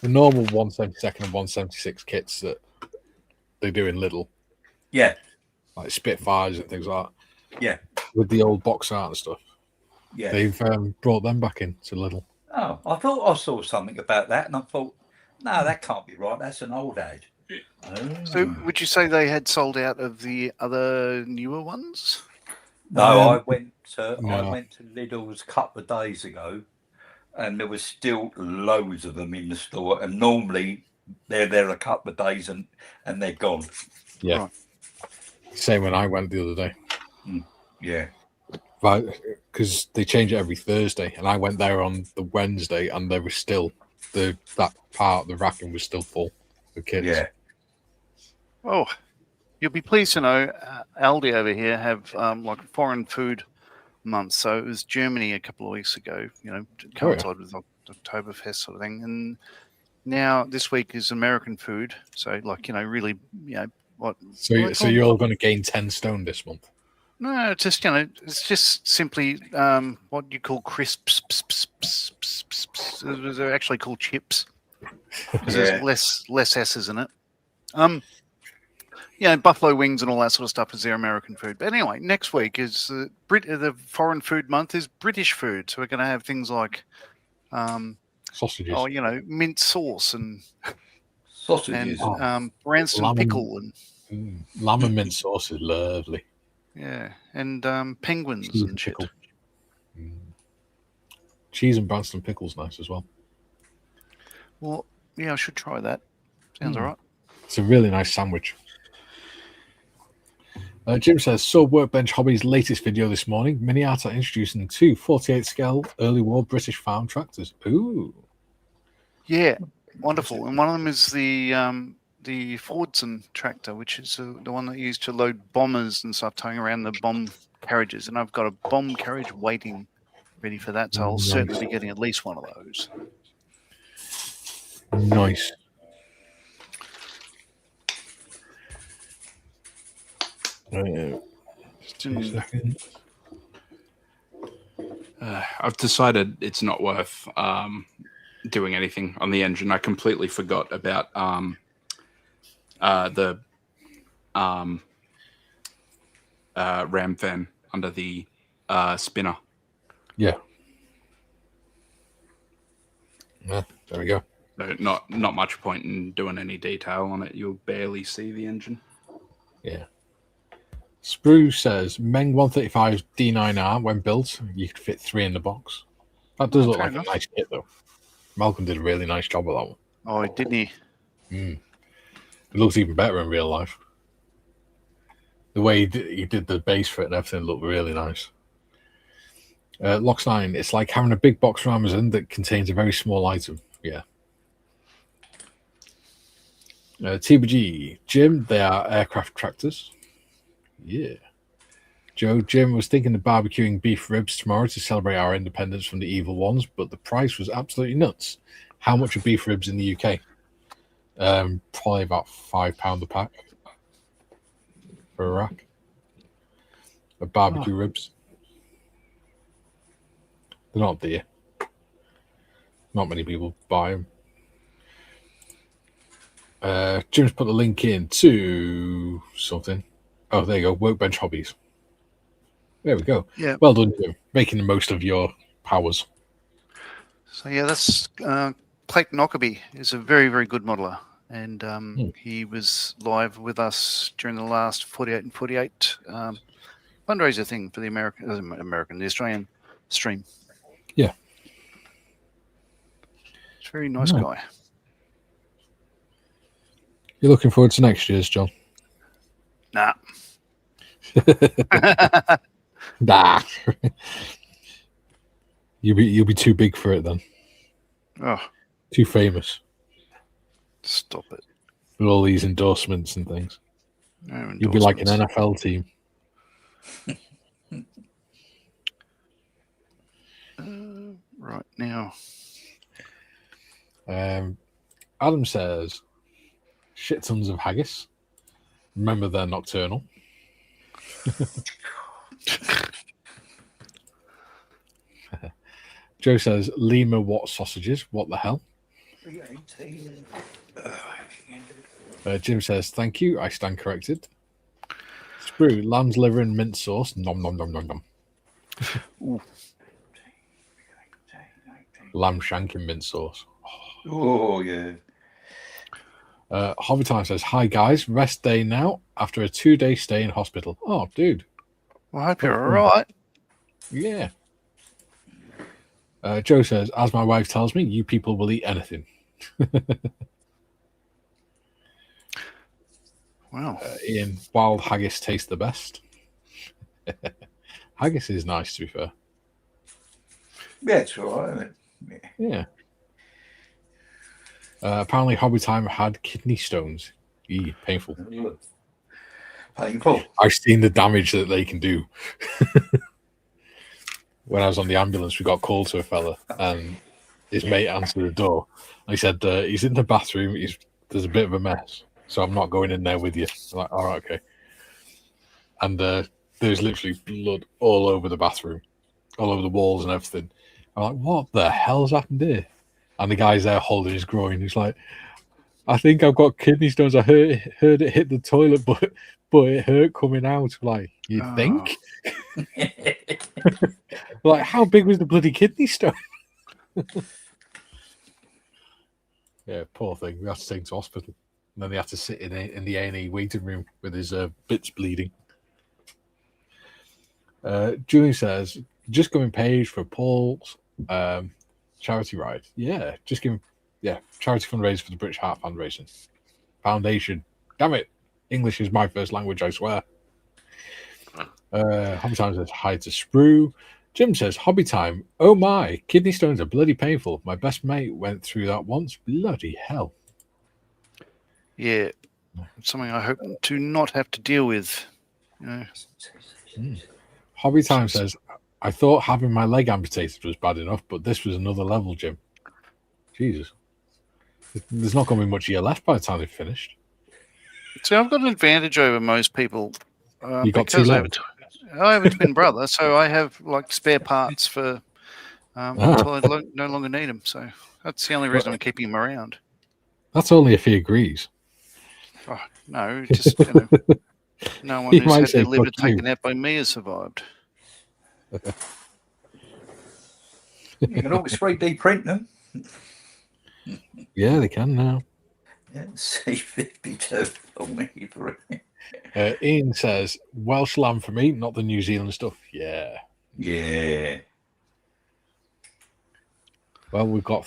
normal 172nd and 176 kits that they do in Lidl. Yeah. Like Spitfires and things like that. Yeah. With the old box art and stuff. Yeah. They've brought them back into Lidl. Oh, I thought I saw something about that, and I thought, no, that can't be right. That's an old ad. Oh. So, would you say they had sold out of the other newer ones? No, I went to Lidl's a couple of days ago, and there was still loads of them in the store. And normally they're there a couple of days and they're gone. Yeah. Right. Same when I went the other day. Yeah. Because they change it every Thursday, and I went there on the Wednesday, and there was still that part of the racking was still full of kids. Yeah. Oh, you'll be pleased to know Aldi over here have like foreign food month. So it was Germany a couple of weeks ago, to coincide with Oktoberfest sort of thing. And now this week is American food. So really, what? So you're all going to gain 10 stone this month? No, it's just it's just simply what you call crisps. They're actually called chips because there's less S's in it. Buffalo wings and all that sort of stuff is their American food. But anyway, next week is the foreign food month is British food, so we're going to have things like sausages. Mint sauce and sausages, Branston lamb pickle and lamb and mint sauce is lovely. Yeah, and penguins Cheese and shit. pickle. Cheese and Branston pickle's nice as well. Well, yeah, I should try that. Sounds all right. It's a really nice sandwich. Jim says, saw Workbench Hobby's latest video this morning. Miniata introducing 2 48 scale early war British farm tractors. Ooh. Yeah, wonderful. And one of them is the Fordson tractor, which is the one that used to load bombers and stuff, towing around the bomb carriages. And I've got a bomb carriage waiting ready for that, so I'll certainly be getting at least one of those. Nice. Just 2 seconds. I've decided it's not worth doing anything on the engine. I completely forgot about the ram fan under the spinner. Yeah, there we go. So not much point in doing any detail on it. You'll barely see the engine. Yeah. Sprue says Meng 135's D9R, when built, you could fit 3 in the box. That does look like a nice kit, though. Malcolm did a really nice job with that one. Oh, didn't he? It looks even better in real life. The way he did the base for it and everything looked really nice. Lox9, it's like having a big box from Amazon that contains a very small item. Yeah. TBG, Jim, they are aircraft tractors. Yeah. Joe, Jim was thinking of barbecuing beef ribs tomorrow to celebrate our independence from the evil ones, but the price was absolutely nuts. How much are beef ribs in the UK? Probably about £5 a pack for a rack of barbecue ribs. They're not dear. Not many people buy them. Jim's put the link in to something. Oh, there you go. Workbench Hobbies. There we go. Yeah. Well done, Jim. Making the most of your powers. So yeah, that's Clayton Ockerby is a very, very good modeler, and he was live with us during the last 48 and 48 fundraiser thing for the the Australian stream. Yeah. It's a very nice guy. You're looking forward to next year's, John? Nah. Nah. You'll be too big for it then. Oh, too famous. Stop it. With all these endorsements and things. No You'll be like an NFL team. Right now. Adam says, shit tons of haggis. Remember, they're nocturnal. Joe says, Lima Watt sausages. What the hell? Jim says, thank you. I stand corrected. Sprue, lamb's liver and mint sauce. Nom, nom, nom, nom, nom. Lamb shank and mint sauce. Oh, yeah. Hobby Time says, hi guys, rest day now after a 2-day stay in hospital. Oh, dude. Well, I hope you're all right. Yeah. Joe says, as my wife tells me, you people will eat anything. Wow. Ian, wild haggis tastes the best. Haggis is nice, to be fair. Yeah, it's all right, isn't it? Yeah. Apparently, Hobby Time had kidney stones. Painful. Painful. I've seen the damage that they can do. When I was on the ambulance, we got called to a fella, and his mate answered the door. And he said, he's in the bathroom. There's a bit of a mess, so I'm not going in there with you. I'm like, all right, okay. And there's literally blood all over the bathroom, all over the walls and everything. I'm like, what the hell's happened here? And the guy's there holding his groin. He's like, I think I've got kidney stones. I heard it hit the toilet, but it hurt coming out. Like, you think? Like, how big was the bloody kidney stone? Yeah, poor thing. We had to take him to hospital. And then they had to sit in the A&E waiting room with his bits bleeding. Julie says, just going page for Paul's charity ride. Yeah, just giving, charity fundraiser for the British Heart Foundation. Damn it. English is my first language, I swear. Hobby Time says, hi to Sprue. Jim says, hobby time. Oh my, kidney stones are bloody painful. My best mate went through that once. Bloody hell. Yeah, something I hope to not have to deal with. You know. Hobby Time says, I thought having my leg amputated was bad enough, but this was another level, Jim. Jesus. There's not going to be much year left by the time they've finished. See, I've got an advantage over most people. You got two legs. I have a twin brother, so I have like spare parts for until I no longer need them. So that's the only reason I'm keeping him around. That's only if he agrees. Oh, no, just no one who's had their liver taken out by me has survived. You can always 3D print them. Yeah, they can now. Yeah, C52 for me. Ian says, Welsh lamb for me, not the New Zealand stuff. Yeah. Yeah. Well, we've got,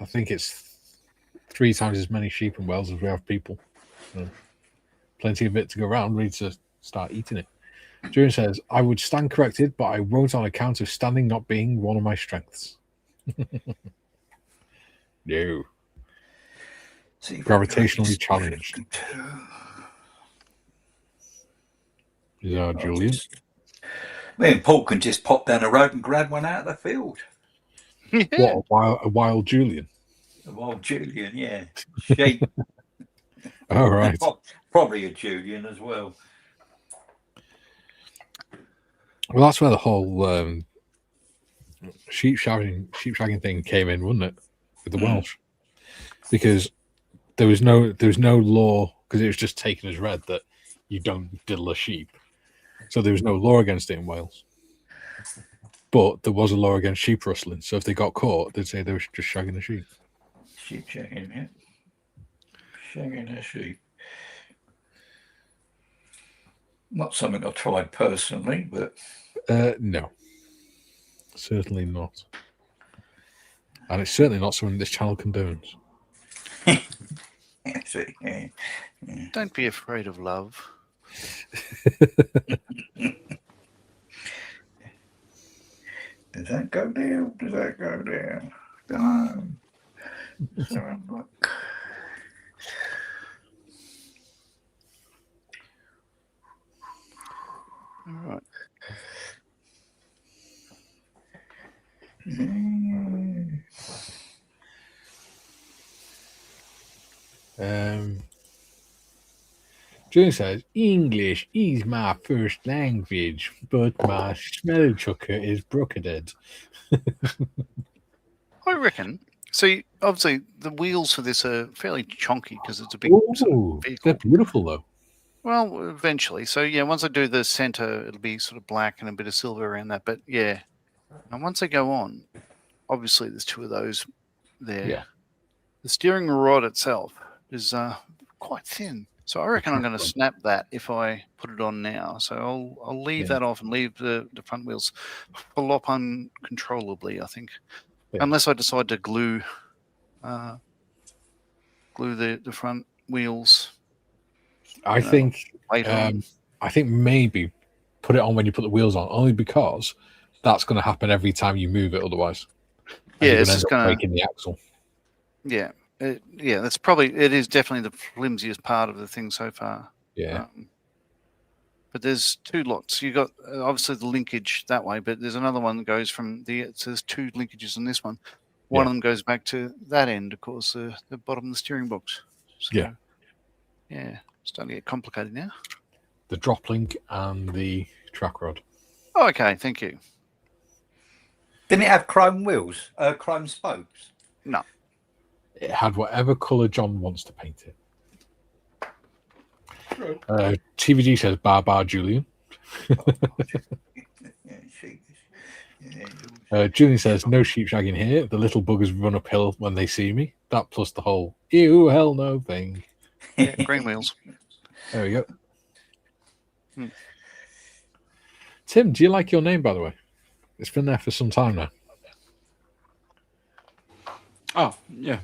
I think it's 3 times as many sheep in Wales as we have people. So plenty of it to go around, ready to start eating it. Julian says, I would stand corrected, but I won't on account of standing not being one of my strengths. No. Gravitationally challenged. Is that Julian? Me and Paul can just pop down the road and grab one out of the field. Yeah. What, a wild Julian? A wild Julian, yeah. Sheep. All right. Probably a Julian as well. Well, that's where the whole sheep shagging thing came in, wasn't it? With the Welsh, because there was no law, because it was just taken as read that you don't diddle a sheep, so there was no law against it in Wales. But there was a law against sheep rustling, so if they got caught, they'd say they were just shagging a sheep. Sheep shagging, yeah. Shagging a sheep. Not something I've tried personally, but no, certainly not. And it's certainly not something this channel condones. Yeah. Don't be afraid of love. Does that go down? Does that go down? Look. All right. Julian says, English is my first language, but my smell chucker is brokered. I reckon. See, obviously, the wheels for this are fairly chonky because it's a big Ooh, vehicle. they're beautiful, though. Well, eventually. So, yeah, once I do the center, it'll be sort of black and a bit of silver around that. But, yeah. And once I go on, obviously, there's 2 of those there. Yeah. The steering rod itself is quite thin. So I reckon I'm going to snap that if I put it on now. So I'll leave that off and leave the front wheels pull up uncontrollably, I think. Yeah. Unless I decide to glue the front wheels. I think maybe put it on when you put the wheels on, only because that's going to happen every time you move it otherwise. Yeah, it's just going to breaking the axle. Yeah. It is definitely the flimsiest part of the thing so far. Yeah. But there's 2 lots. You got obviously the linkage that way, but there's another one that goes from so there's 2 linkages on this one. One of them goes back to that end, of course, the bottom of the steering box. So, yeah, it's starting to get complicated now. the drop link and the track rod. Oh, okay, thank you. Didn't it have chrome wheels? Chrome spokes? No. It had whatever colour John wants to paint it. TVG says bar Julian. Julian says no sheep shagging here. The little buggers run uphill when they see me. That plus the whole ew hell no thing. Yeah, green wheels. There we go. Tim, do you like your name, by the way? It's been there for some time now. Oh, yeah.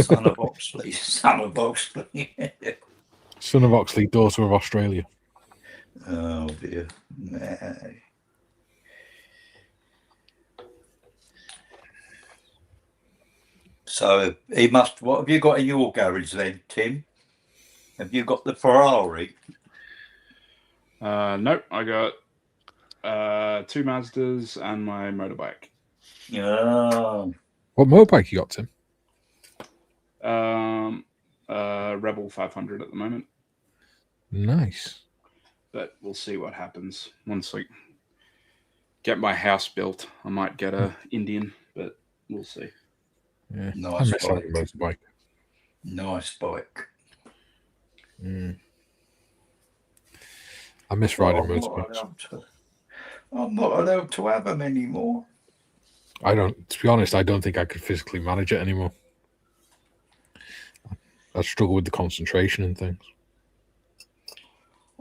Son of Oxley. Son of Oxley. Son of Oxley, daughter of Australia. Oh, dear. Nah. So he must. What have you got in your garage then, Tim? Have you got the Ferrari? Nope, I got 2 Mazdas and my motorbike. Oh. What motorbike you got, Tim? Rebel 500 at the moment, Nice. but we'll see what happens once I get my house built. I might get a Indian, but we'll see. Yeah, Nice I miss bike. riding a motorbike. Nice bike. I miss riding I'm not motorbikes. allowed to- I'm not allowed to have them anymore. I don't. To be honest, I don't think I could physically manage it anymore. I struggle with the concentration and things.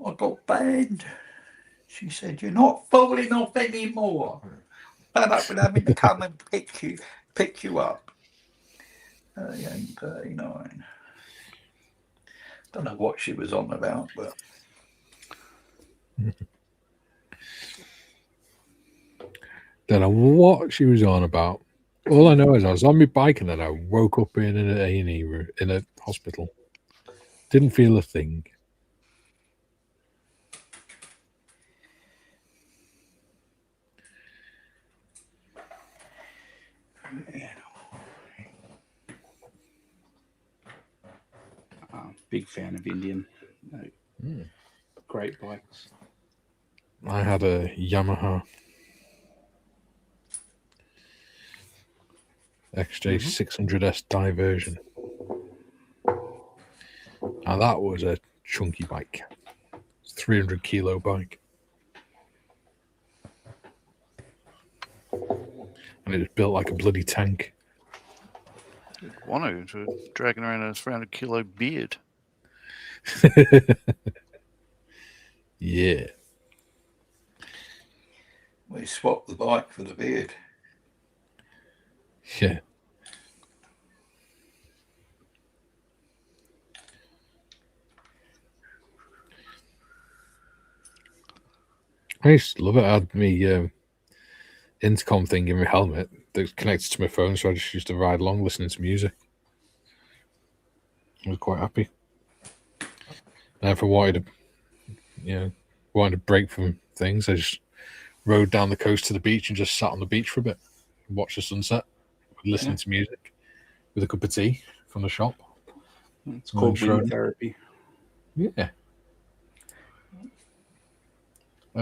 I got banned. She said, "You're not falling off anymore." Fed up with having to come and pick you up. 38, 39. Don't know what she was on about, but Don't know what she was on about. All I know is I was on my bike and then I woke up in an A&E in a hospital. Didn't feel a thing. Big fan of Indian. Great bikes. I had a Yamaha XJ600S diversion. Now that was a chunky bike. It's a 300 kilo bike. And it was built like a bloody tank. Want to dragging around a 300 kilo beard. Yeah. we swapped the bike for the beard. Yeah. I used to love it. I had me intercom thing in my helmet that was connected to my phone, so I just used to ride along listening to music. I was quite happy. And if I wanted to break from things, I just rode down the coast to the beach and just sat on the beach for a bit, watch the sunset, listening to music with a cup of tea from the shop. It's called wind therapy. Yeah.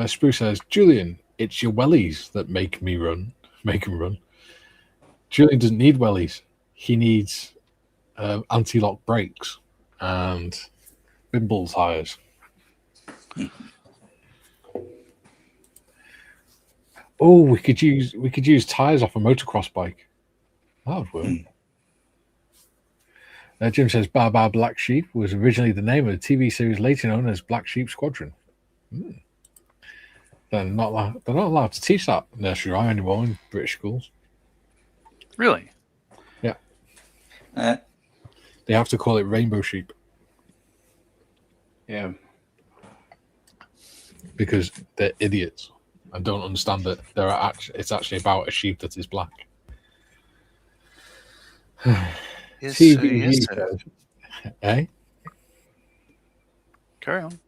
Spruce says, Julian, it's your wellies that make him run. Julian doesn't need wellies. He needs anti-lock brakes and bimble tires. Oh, we could use tires off a motocross bike. That would work. Jim says, Bar Black Sheep was originally the name of the TV series later known as Black Sheep Squadron. They're not allowed to teach that nursery rhyme anymore in British schools. Really? Yeah. Uh, They have to call it Rainbow Sheep. Yeah. Because they're idiots and don't understand that it's actually about a sheep that is black. Yes, TVG yes, sir. says, Carry on.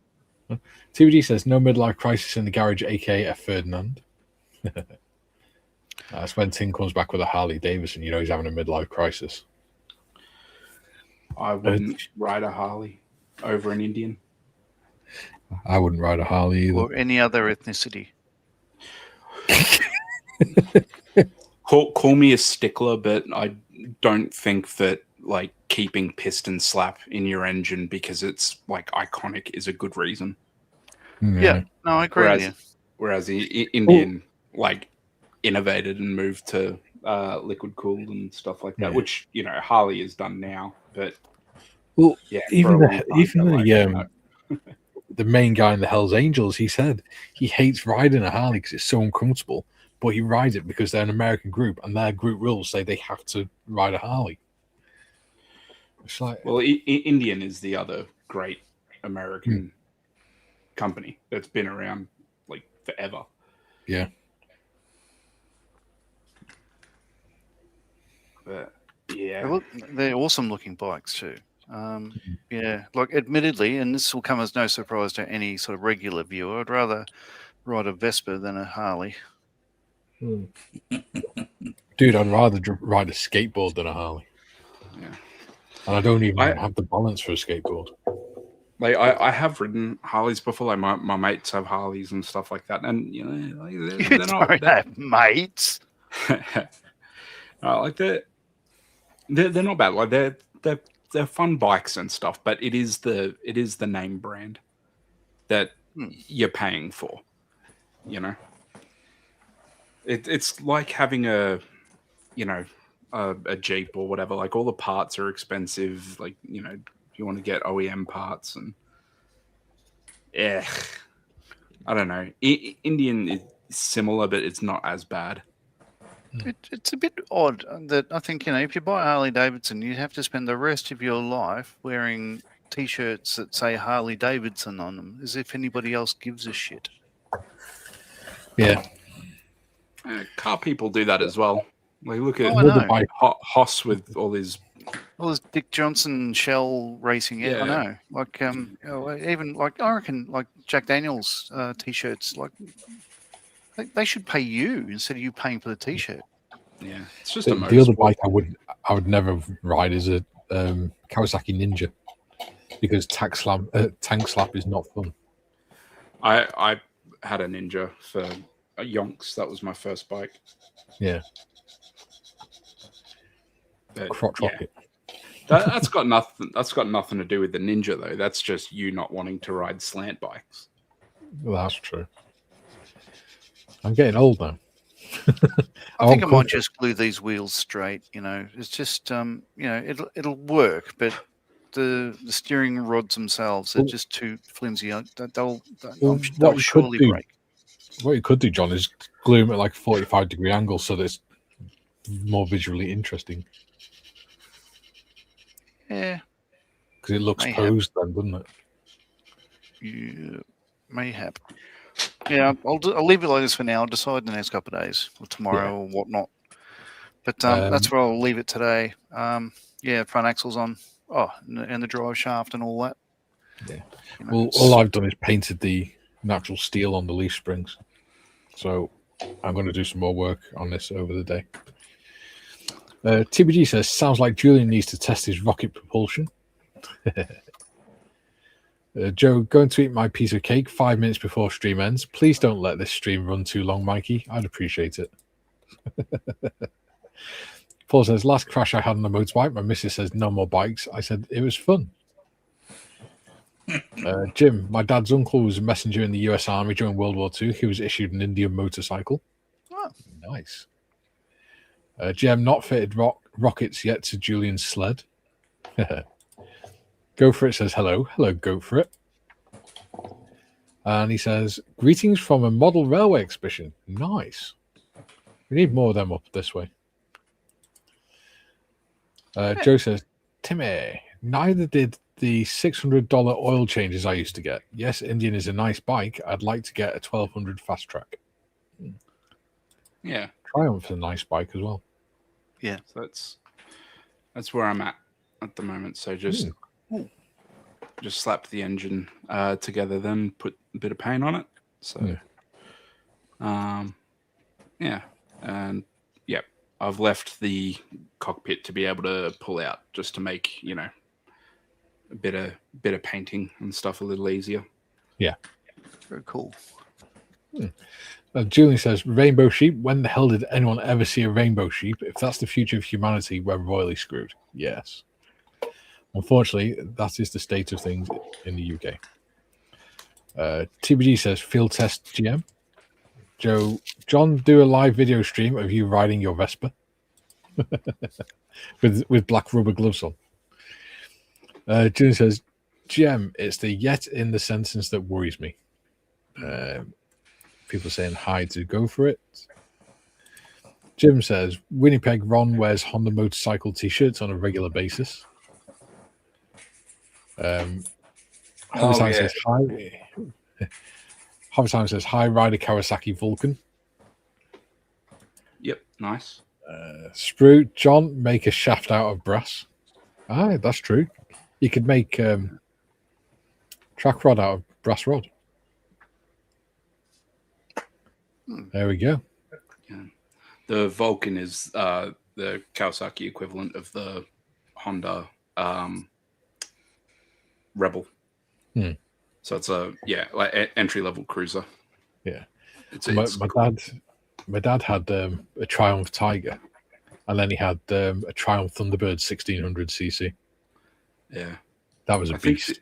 TVG says, no midlife crisis in the garage, aka Ferdinand. That's when Tim comes back with a Harley Davidson, you know he's having a midlife crisis. I wouldn't ride a Harley over an Indian. I wouldn't ride a Harley either. or any other ethnicity. Call me a stickler, but I don't think that like keeping piston slap in your engine because it's like iconic is a good reason. Yeah, no, I agree with you. Whereas Indian like innovated and moved to liquid cooled and stuff like that, which Harley has done now. But well, yeah, even the the main guy in the Hell's Angels, he said he hates riding a Harley because it's so uncomfortable, but he rides it because they're an American group and their group rules say they have to ride a Harley. It's like, well, Indian is the other great American company that's been around like forever. Yeah. But yeah, They're awesome looking bikes too. Yeah, like admittedly, and this will come as no surprise to any sort of regular viewer, I'd rather ride a Vespa than a Harley. Dude, I'd rather ride a skateboard than a Harley. Yeah. And I don't even have the balance for a skateboard. Like I have ridden Harleys before. Like my mates have Harleys and stuff like that, and like, they're not have mates. Like they're not bad. Like they're fun bikes and stuff, but it is the name brand that you're paying for. It's like having a Jeep or whatever. Like all the parts are expensive. Like if you want to get OEM parts and I don't know. Indian is similar, but it's not as bad. It's a bit odd that I think if you buy Harley Davidson, you have to spend the rest of your life wearing T-shirts that say Harley Davidson on them, as if anybody else gives a shit. Yeah. Car people do that as well. Like look at Hoss with all his Dick Johnson Shell racing. Yeah, I know. Like even like I reckon like Jack Daniels T-shirts, like they should pay you instead of you paying for the T-shirt. Yeah, it's just the other bike I would never ride is a Kawasaki Ninja because tank slap is not fun. I had a Ninja for a Yonks. That was my first bike. Yeah. Crotch rocket. That's got nothing. That's got nothing to do with the Ninja though. That's just you not wanting to ride slant bikes. Well, that's true. I'm getting old now. I think I might just glue these wheels straight. It's just it'll work, but the steering rods themselves are just too flimsy. They'll surely break. What you could do, John, is glue them at like a 45-degree angle so that it's more visually interesting. Yeah, because it looks posed then, doesn't it? Yeah, mayhap. Yeah, I'll leave it like this for now. I'll decide in the next couple of days or tomorrow or whatnot. But that's where I'll leave it today. Front axles on. Oh, and the drive shaft and all that. Yeah. Well, all I've done is painted the natural steel on the leaf springs. So I'm going to do some more work on this over the day. TBG says, sounds like Julian needs to test his rocket propulsion. Joe, going to eat my piece of cake 5 minutes before stream ends. Please don't let this stream run too long, Mikey. I'd appreciate it. Paul says, last crash I had on a motorbike. My missus says, no more bikes. I said, it was fun. Jim, my dad's uncle was a messenger in the US Army during World War II. He was issued an Indian motorcycle. Oh. Nice. GM, not fitted rockets yet to Julian's sled. Go for it says hello. Hello, go for it. And he says, greetings from a model railway exhibition. Nice. We need more of them up this way. Joe says, Timmy, neither did the $600 oil changes I used to get. Yes, Indian is a nice bike. I'd like to get a 1200 fast track. Yeah. Triumph is a nice bike as well. Yeah. So that's where I'm at the moment. So just slap the engine together, then put a bit of paint on it. So, and I've left the cockpit to be able to pull out just to make a bit of painting and stuff a little easier. Yeah. Very cool. Julian says, rainbow sheep. When the hell did anyone ever see a rainbow sheep? If that's the future of humanity, we're royally screwed. Yes. Unfortunately, that is the state of things in the UK. TBG says, field test GM. John, do a live video stream of you riding your Vespa with black rubber gloves on. Julian says, GM, it's the yet in the sentence that worries me. People saying hi to go for it. Jim says, Winnipeg Ron wears Honda motorcycle t-shirts on a regular basis. Hovertime says hi. Hovertime says hi, Rider Kawasaki Vulcan. Yep, nice. Sprue, John, make a shaft out of brass. Ah, that's true. You could make track rod out of brass rod. There we go. Yeah. The Vulcan is the Kawasaki equivalent of the Honda Rebel. So it's a like entry level cruiser. Yeah. It's my dad had a Triumph Tiger, and then he had a Triumph Thunderbird 1600cc. Yeah, that was a beast.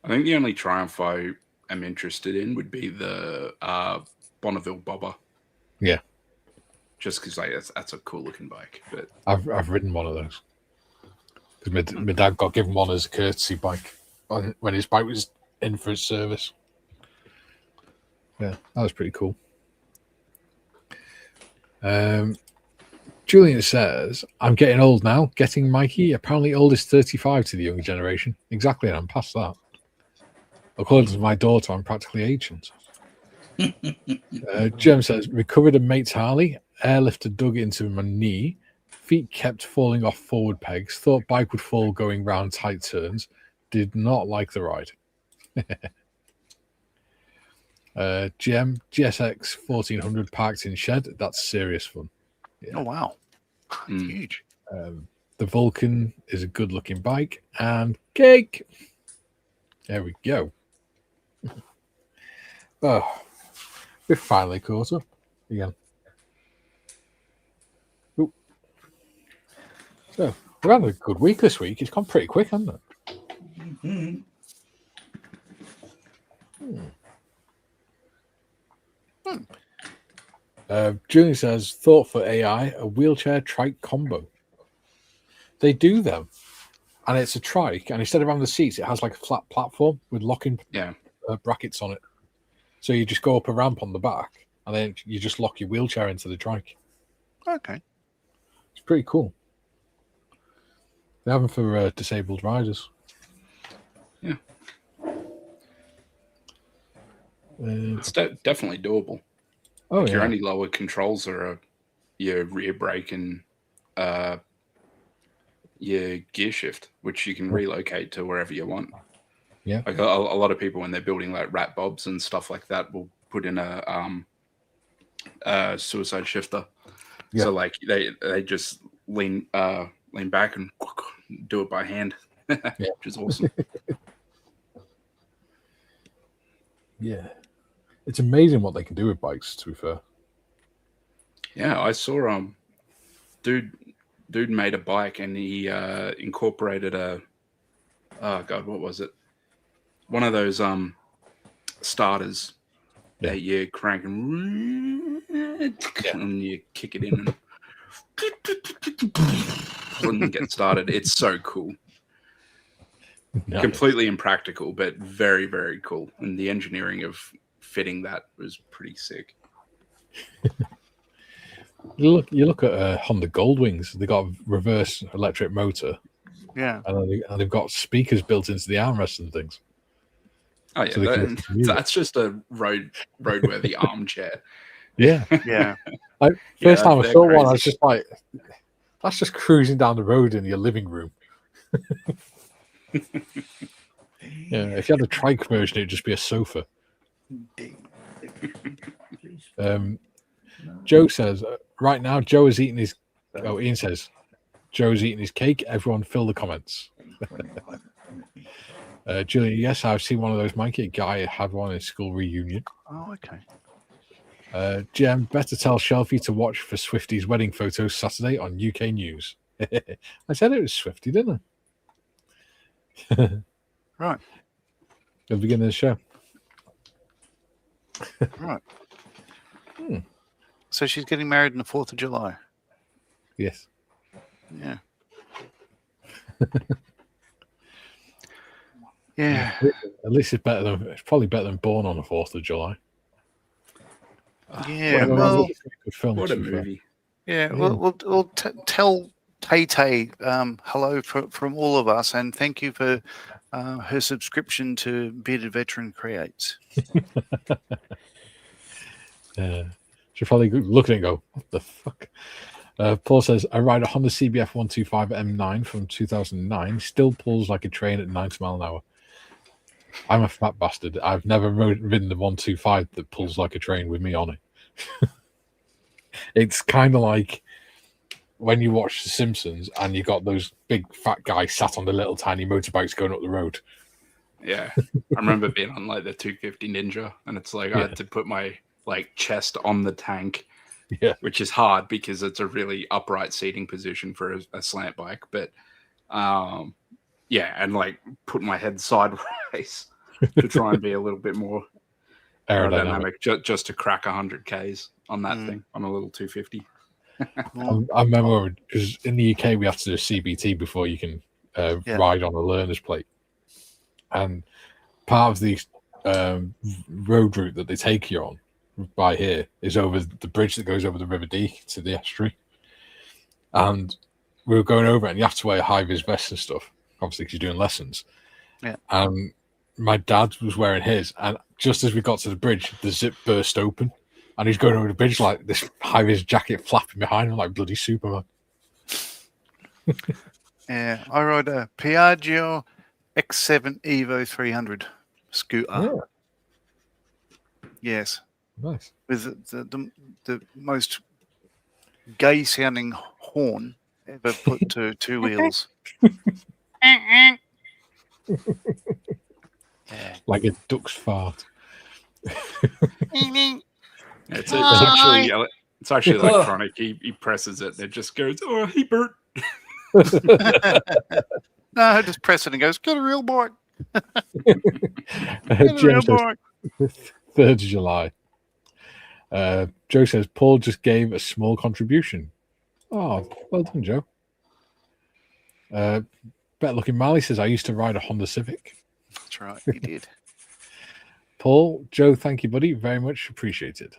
I think the only Triumph I am interested in would be the Bonneville Bobber. Yeah, just because that's a cool looking bike. But I've ridden one of those because my dad got given one as a courtesy bike when his bike was in for its service. Yeah, that was pretty cool. Julian says, I'm getting old now. Getting Mikey. Apparently old is 35 to the younger generation. Exactly, and I'm past that. According to my daughter, I'm practically ancient. Jem says, recovered a mate's Harley. Airlifter dug into my knee. Feet kept falling off forward pegs. Thought bike would fall going round tight turns. Did not like the ride. GM GSX 1400 parked in shed. That's serious fun. Yeah. Oh wow, huge. The Vulcan is a good looking bike. And cake. There we go. Oh, we're finally caught up again. Ooh. So we've had a good week this week. It's gone pretty quick, hasn't it? Julian says, thought for AI, a wheelchair trike combo. They do them, and it's a trike, and instead of having the seats, it has like a flat platform with locking brackets on it. So you just go up a ramp on the back, and then you just lock your wheelchair into the trike. Okay. It's pretty cool. They have them for disabled riders. Yeah. It's definitely doable. Oh, Your only lower controls are your rear brake and your gear shift, which you can relocate to wherever you want. Yeah. Like a lot of people when they're building like rat bobs and stuff like that will put in a suicide shifter. Yeah. So like they just lean back and do it by hand, which is awesome. Yeah. It's amazing what they can do with bikes, to be fair. Yeah, I saw dude made a bike and he incorporated what was it? One of those starters that you crank and you kick it in and get started. It's so cool. Nice. Completely impractical, but very, very cool. And the engineering of fitting that was pretty sick. You look at Honda Goldwings. They got a reverse electric motor. Yeah, and they've got speakers built into the armrests and things. Oh yeah, so that's just a roadworthy armchair. Yeah, yeah. First time I saw one, I was just like, "That's just cruising down the road in your living room." Yeah, if you had a trike version, it'd just be a sofa. Joe says, right now, Joe is eating his. Oh, Ian says, Joe's eating his cake. Everyone, fill the comments. Julia, yes, I've seen one of those. Mikey, a guy had one in school reunion. Oh, okay. Jem, better tell Shelfie to watch for Swifty's wedding photos Saturday on UK News. I said it was Swifty, didn't I? Right. At the beginning of the show. Right. So she's getting married on the 4th of July. Yes. Yeah. Yeah. At least it's better than it's probably better than Born on the 4th of July. Yeah. Well, Well, good film, What a to be fair. movie. yeah. We'll tell Tay hello from all of us, and thank you for her subscription to Bearded Veteran Creates. She'll probably look at it and go, what the fuck? Paul says, I ride a Honda CBF 125 M9 from 2009. Still pulls like a train at 90 miles an hour. I'm a fat bastard. I've never ridden the 125 that pulls like a train with me on it. It's kind of like when you watch The Simpsons and you got those big fat guys sat on the little tiny motorbikes going up the road. Yeah. I remember being on like the 250 Ninja, and it's like I had to put my like chest on the tank, which is hard because it's a really upright seating position for a slant bike. But and like put my head sideways to try and be a little bit more aerodynamic, just to crack 100 Ks on that thing on a little 250. I remember because in the UK we have to do a CBT before you can ride on a learner's plate, and part of the road route that they take you on by here is over the bridge that goes over the River Dee to the estuary, and we were going over it, and you have to wear a high-vis vest and stuff, obviously because you're doing lessons. And my dad was wearing his, and just as we got to the bridge, the zip burst open, and he's going over the bridge like this high-vis jacket flapping behind him like bloody Superman. Yeah, I rode a Piaggio X7 Evo 300 scooter. Yes. Nice. With the most gay sounding horn ever put to two wheels. Like a duck's fart. It's actually electronic. He presses it and it just goes, oh, he burnt. No, just press it and goes, get a real bike. Get a real bike. 3rd of July. Joe says, Paul just gave a small contribution. Oh, well done, Joe. Better looking Marley says, I used to ride a Honda Civic. That's right, he did. Paul, Joe, thank you, buddy. Very much appreciated.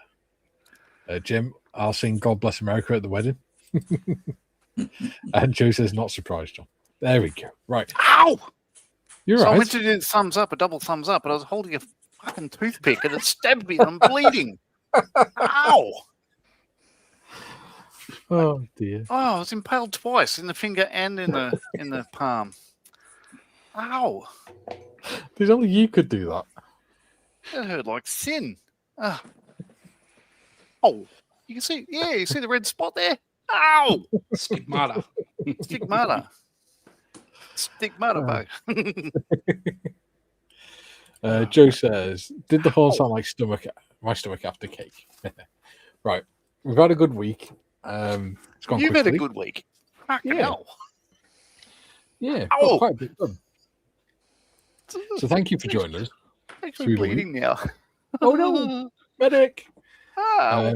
Jim, I'll sing God Bless America at the wedding. And Joe says, not surprised, John. There we go. Right. Ow! You're so right. I went to do thumbs up, a double thumbs up, but I was holding a fucking toothpick and it stabbed me and I'm bleeding. Ow! Oh dear. Oh, I was impaled twice in the finger and in the palm. Ow! There's only you could do that. That hurt like sin. Oh, you can see, you see the red spot there? Ow! Stigmata. Stigmata. Stigmata bug. Joe says, did the horn sound like my stomach after cake? Right. We've had a good week. It's gone You've quickly. had a good week. Fucking hell. Yeah, Ow! quite a bit done. So thank you for joining us. Actually bleeding now. Oh no, medic! Ow.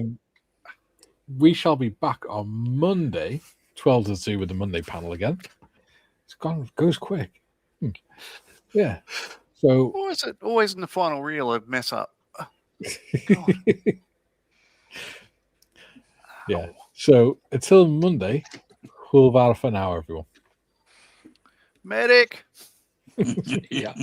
We shall be back on Monday, 12 to 2 with the Monday panel again. Goes quick. Yeah. So Why is it always in the final reel I mess up? Yeah. So until Monday, we'll battle for now, everyone. Medic. Yeah.